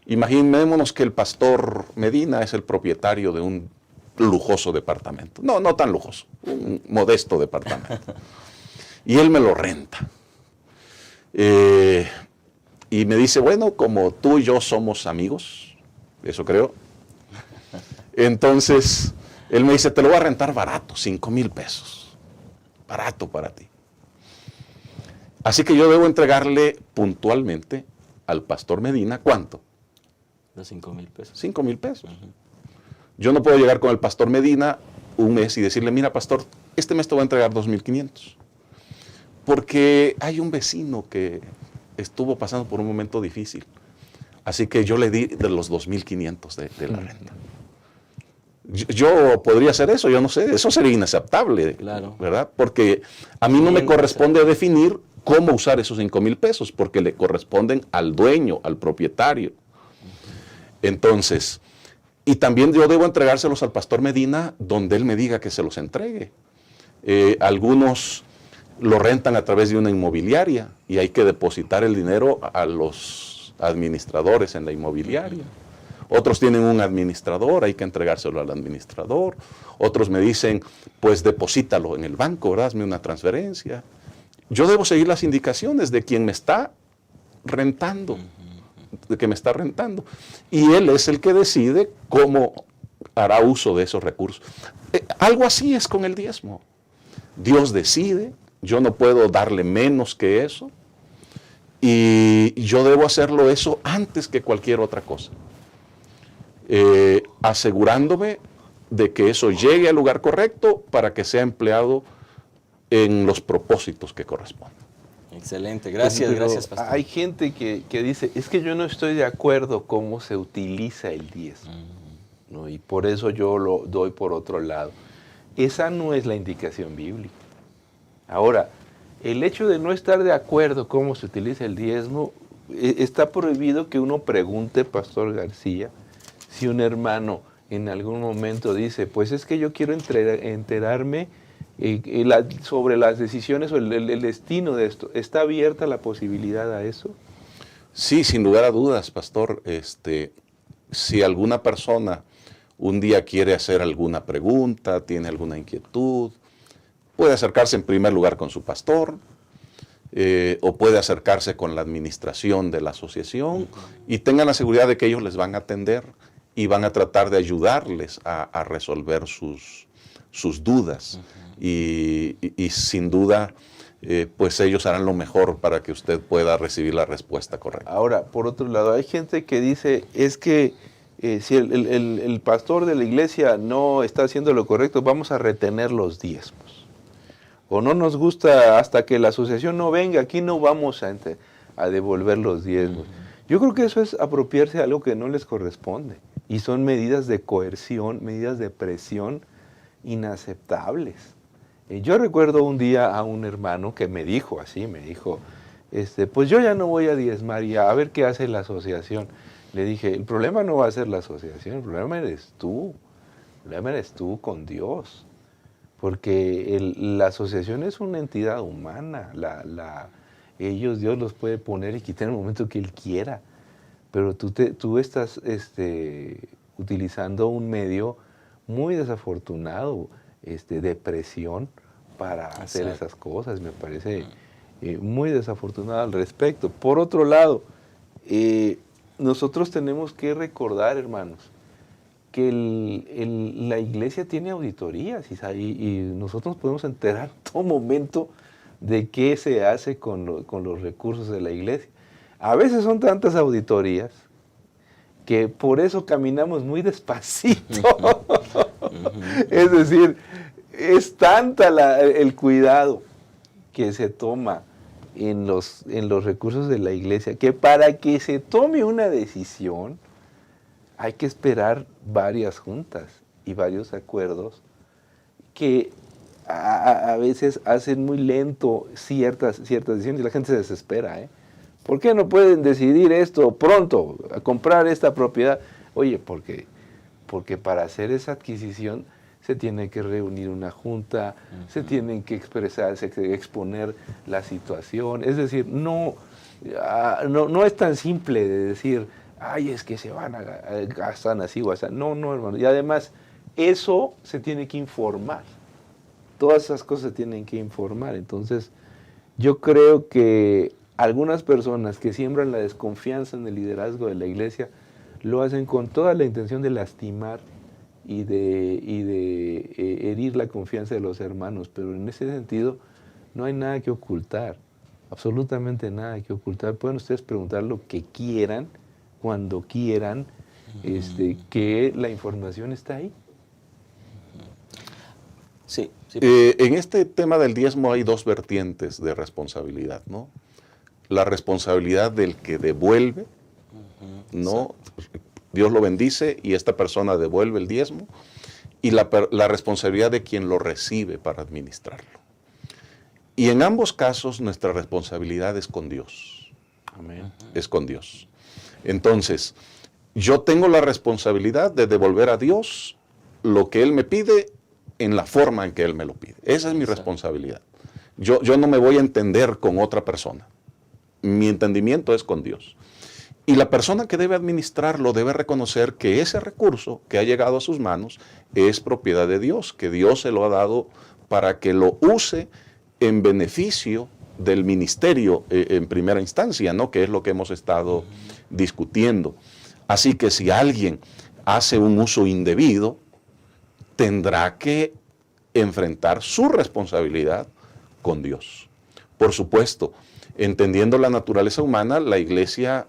Imaginémonos que el pastor Medina es el propietario de un lujoso departamento. No, no tan lujoso, un modesto departamento. Y él me lo renta. Y me dice, bueno, como tú y yo somos amigos, eso creo. Entonces, él me dice, te lo voy a rentar barato, 5,000 pesos. Barato para ti. Así que yo debo entregarle puntualmente al pastor Medina, ¿cuánto? De 5,000 pesos. 5,000 pesos. Yo no puedo llegar con el pastor Medina un mes y decirle, mira pastor, este mes te voy a entregar 2,500. Porque hay un vecino que estuvo pasando por un momento difícil. Así que yo le di de los 2,500 de la renta. Yo podría hacer eso, yo no sé, eso sería inaceptable, claro, ¿verdad? Porque a mí no me corresponde definir cómo usar esos 5,000 pesos, porque le corresponden al dueño, al propietario. Entonces, y también yo debo entregárselos al pastor Medina donde él me diga que se los entregue. Algunos lo rentan a través de una inmobiliaria y hay que depositar el dinero a los administradores en la inmobiliaria. Otros tienen un administrador, hay que entregárselo al administrador. Otros me dicen, pues deposítalo en el banco, ¿verdad? Hazme una transferencia. Yo debo seguir las indicaciones de quien me está rentando, y él es el que decide cómo hará uso de esos recursos. Algo así es con el diezmo. Dios decide, yo no puedo darle menos que eso, y yo debo hacerlo eso antes que cualquier otra cosa. Asegurándome de que eso llegue al lugar correcto para que sea empleado en los propósitos que corresponden. Excelente, gracias, gracias, pastor. Hay gente que dice, es que yo no estoy de acuerdo cómo se utiliza el diezmo, ¿no? Y por eso yo lo doy por otro lado. Esa no es la indicación bíblica. Ahora, el hecho de no estar de acuerdo cómo se utiliza el diezmo, está prohibido que uno pregunte, Pastor García, si un hermano en algún momento dice, pues es que yo quiero enterarme sobre las decisiones o el destino de esto. ¿Está abierta la posibilidad a eso? Sí, sin lugar a dudas, pastor. Si alguna persona un día quiere hacer alguna pregunta, tiene alguna inquietud, puede acercarse en primer lugar con su pastor, o puede acercarse con la administración de la asociación, y tengan la seguridad de que ellos les van a atender y van a tratar de ayudarles a resolver sus dudas. Y sin duda, pues ellos harán lo mejor para que usted pueda recibir la respuesta correcta. Ahora, por otro lado, hay gente que dice, es que si el pastor de la iglesia no está haciendo lo correcto, vamos a retener los diezmos. O no nos gusta hasta que la asociación no venga, aquí no vamos a devolver los diezmos. Yo creo que eso es apropiarse de algo que no les corresponde. Y son medidas de coerción, medidas de presión inaceptables. Yo recuerdo un día a un hermano que me dijo así, pues yo ya no voy a diezmar, y a ver qué hace la asociación. Le dije, el problema no va a ser la asociación, el problema eres tú con Dios. Porque la asociación es una entidad humana, Dios los puede poner y quitar en el momento que Él quiera, pero tú estás utilizando un medio muy desafortunado, de presión para hacer esas cosas. Me parece muy desafortunado al respecto. Por otro lado, nosotros tenemos que recordar, hermanos, que la iglesia tiene auditorías y nosotros nos podemos enterar en todo momento de qué se hace con los recursos de la iglesia. A veces son tantas auditorías que por eso caminamos muy despacito. Es decir, es tanta el cuidado que se toma en los recursos de la iglesia, que para que se tome una decisión hay que esperar varias juntas y varios acuerdos que a veces hacen muy lento ciertas decisiones, y la gente se desespera. ¿Por qué no pueden decidir esto pronto, a comprar esta propiedad? Oye, porque para hacer esa adquisición se tiene que reunir una junta, se tienen que exponer la situación. Es decir, no es tan simple de decir, ay, es que se van a gastar así o así. No, hermano. Y además, eso se tiene que informar. Todas esas cosas se tienen que informar. Entonces, yo creo que algunas personas que siembran la desconfianza en el liderazgo de la iglesia lo hacen con toda la intención de lastimar y de herir la confianza de los hermanos. Pero en ese sentido, no hay nada que ocultar. Absolutamente nada que ocultar. Pueden ustedes preguntar lo que quieran, cuando quieran, que la información está ahí. Sí. En este tema del diezmo hay dos vertientes de responsabilidad, ¿no? La responsabilidad del que devuelve, ¿no? Dios lo bendice y esta persona devuelve el diezmo, y la responsabilidad de quien lo recibe para administrarlo. Y en ambos casos nuestra responsabilidad es con Dios. Amén. Es con Dios. Entonces, yo tengo la responsabilidad de devolver a Dios lo que Él me pide en la forma en que Él me lo pide. Esa es mi responsabilidad. Yo no me voy a entender con otra persona. Mi entendimiento es con Dios. Y la persona que debe administrarlo debe reconocer que ese recurso que ha llegado a sus manos es propiedad de Dios, que Dios se lo ha dado para que lo use en beneficio del ministerio en primera instancia, ¿no? Que es lo que hemos estado discutiendo. Así que si alguien hace un uso indebido, tendrá que enfrentar su responsabilidad con Dios. Por supuesto, entendiendo la naturaleza humana, la iglesia,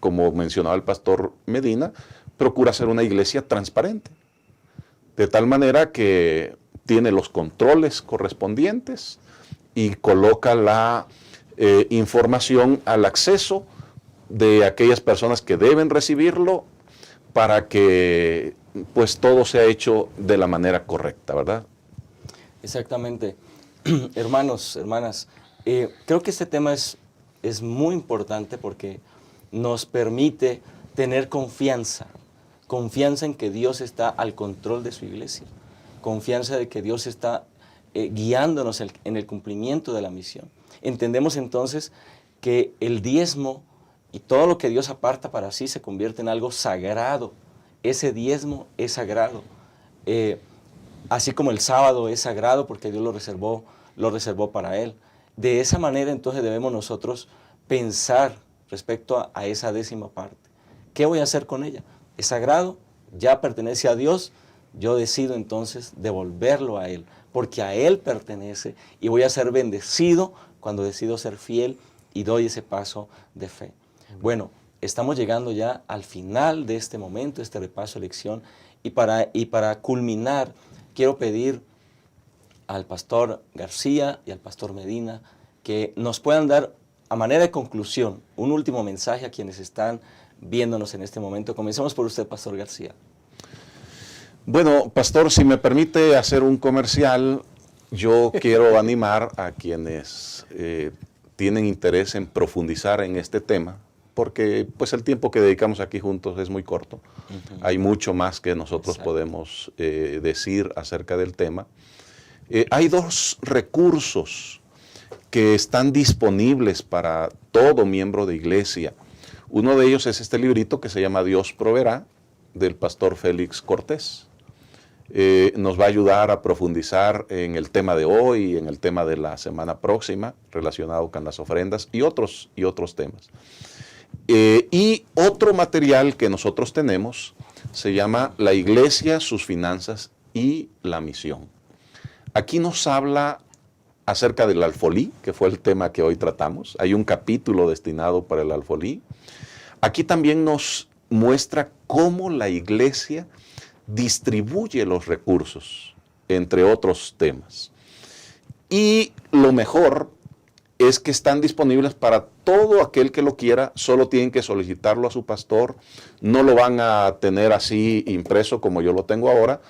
como mencionaba el pastor Medina, procura ser una iglesia transparente, de tal manera que tiene los controles correspondientes y coloca la información al acceso de aquellas personas que deben recibirlo para que pues todo sea hecho de la manera correcta, ¿verdad? Exactamente. Hermanos, hermanas, creo que este tema es es muy importante porque nos permite tener confianza en que Dios está al control de su iglesia, confianza de que Dios está guiándonos en el cumplimiento de la misión. Entendemos entonces que el diezmo y todo lo que Dios aparta para sí se convierte en algo sagrado. Ese diezmo es sagrado, así como el sábado es sagrado porque Dios lo reservó para Él. De esa manera entonces debemos nosotros pensar respecto a esa décima parte. ¿Qué voy a hacer con ella? Es sagrado, ya pertenece a Dios, yo decido entonces devolverlo a Él, porque a Él pertenece y voy a ser bendecido cuando decido ser fiel y doy ese paso de fe. Bueno, estamos llegando ya al final de este momento, este repaso de lección, y para culminar, quiero pedir al pastor García y al pastor Medina que nos puedan dar, a manera de conclusión, un último mensaje a quienes están viéndonos en este momento. Comencemos por usted, pastor García. Bueno, pastor, si me permite hacer un comercial, yo quiero animar a quienes tienen interés en profundizar en este tema, porque pues el tiempo que dedicamos aquí juntos es muy corto. Hay mucho más que nosotros podemos decir acerca del tema. Hay dos recursos que están disponibles para todo miembro de iglesia. Uno de ellos es este librito que se llama Dios Proveerá, del pastor Félix Cortés. Nos va a ayudar a profundizar en el tema de hoy, en el tema de la semana próxima, relacionado con las ofrendas y otros temas. Y otro material que nosotros tenemos se llama La Iglesia, sus finanzas y la misión. Aquí nos habla acerca del alfolí, que fue el tema que hoy tratamos. Hay un capítulo destinado para el alfolí. Aquí también nos muestra cómo la iglesia distribuye los recursos, entre otros temas. Y lo mejor es que están disponibles para todo aquel que lo quiera, solo tienen que solicitarlo a su pastor, no lo van a tener así impreso como yo lo tengo ahora,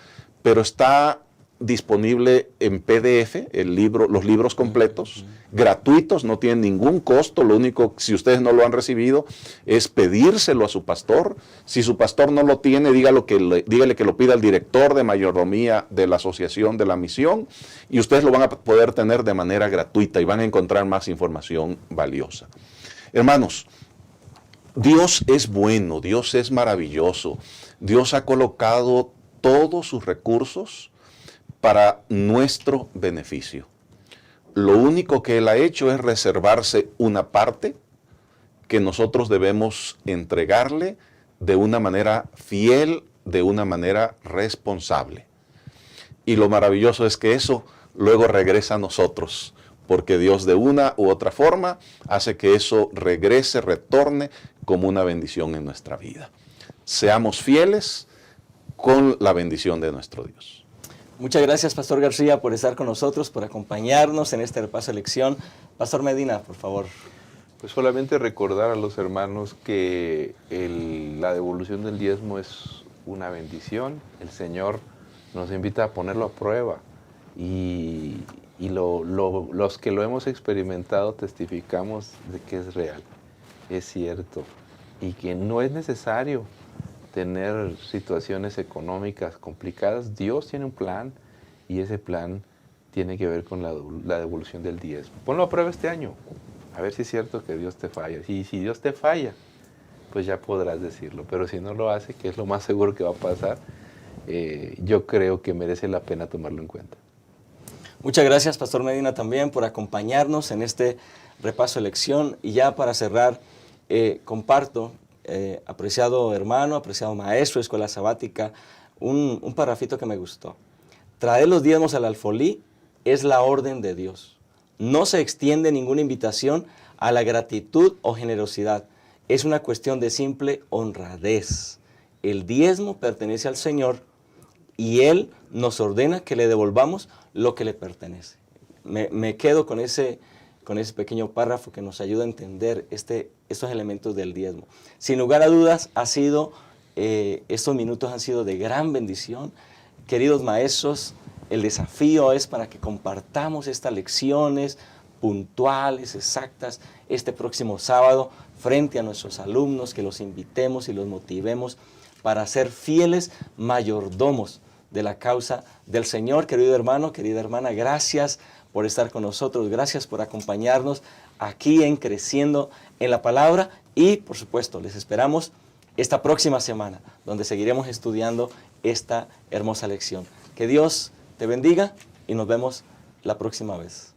pero está disponible en PDF, los libros completos, gratuitos, no tienen ningún costo. Lo único, si ustedes no lo han recibido, es pedírselo a su pastor. Si su pastor no lo tiene, dígale que lo pida al director de mayordomía de la Asociación de la Misión, y ustedes lo van a poder tener de manera gratuita y van a encontrar más información valiosa. Hermanos, Dios es bueno, Dios es maravilloso. Dios ha colocado todos sus recursos para nuestro beneficio. Lo único que Él ha hecho es reservarse una parte que nosotros debemos entregarle de una manera fiel, de una manera responsable. Y lo maravilloso es que eso luego regresa a nosotros, porque Dios de una u otra forma hace que eso regrese, retorne como una bendición en nuestra vida. Seamos fieles con la bendición de nuestro Dios. Muchas gracias, pastor García, por estar con nosotros, por acompañarnos en este repaso de lección. Pastor Medina, por favor. Pues solamente recordar a los hermanos que la devolución del diezmo es una bendición. El Señor nos invita a ponerlo a prueba y los que lo hemos experimentado testificamos de que es real, es cierto, y que no es necesario tener situaciones económicas complicadas. Dios tiene un plan y ese plan tiene que ver con la devolución del diezmo. Ponlo a prueba este año, a ver si es cierto que Dios te falla. Y si Dios te falla, pues ya podrás decirlo, pero si no lo hace, que es lo más seguro que va a pasar, yo creo que merece la pena tomarlo en cuenta. Muchas gracias, pastor Medina, también por acompañarnos en este repaso de lección. Y ya para cerrar, comparto, apreciado hermano, apreciado maestro de escuela sabática, un parrafito que me gustó. Traer los diezmos al alfolí es la orden de Dios. No se extiende ninguna invitación a la gratitud o generosidad. Es una cuestión de simple honradez. El diezmo pertenece al Señor y Él nos ordena que le devolvamos lo que le pertenece. Me quedo con ese pequeño párrafo que nos ayuda a entender estos elementos del diezmo. Sin lugar a dudas, estos minutos han sido de gran bendición. Queridos maestros, el desafío es para que compartamos estas lecciones, puntuales, exactas, este próximo sábado frente a nuestros alumnos, que los invitemos y los motivemos para ser fieles mayordomos de la causa del Señor. Querido hermano, querida hermana, gracias por estar con nosotros, gracias por acompañarnos aquí en Creciendo en la Palabra y, por supuesto, les esperamos esta próxima semana, donde seguiremos estudiando esta hermosa lección. Que Dios te bendiga y nos vemos la próxima vez.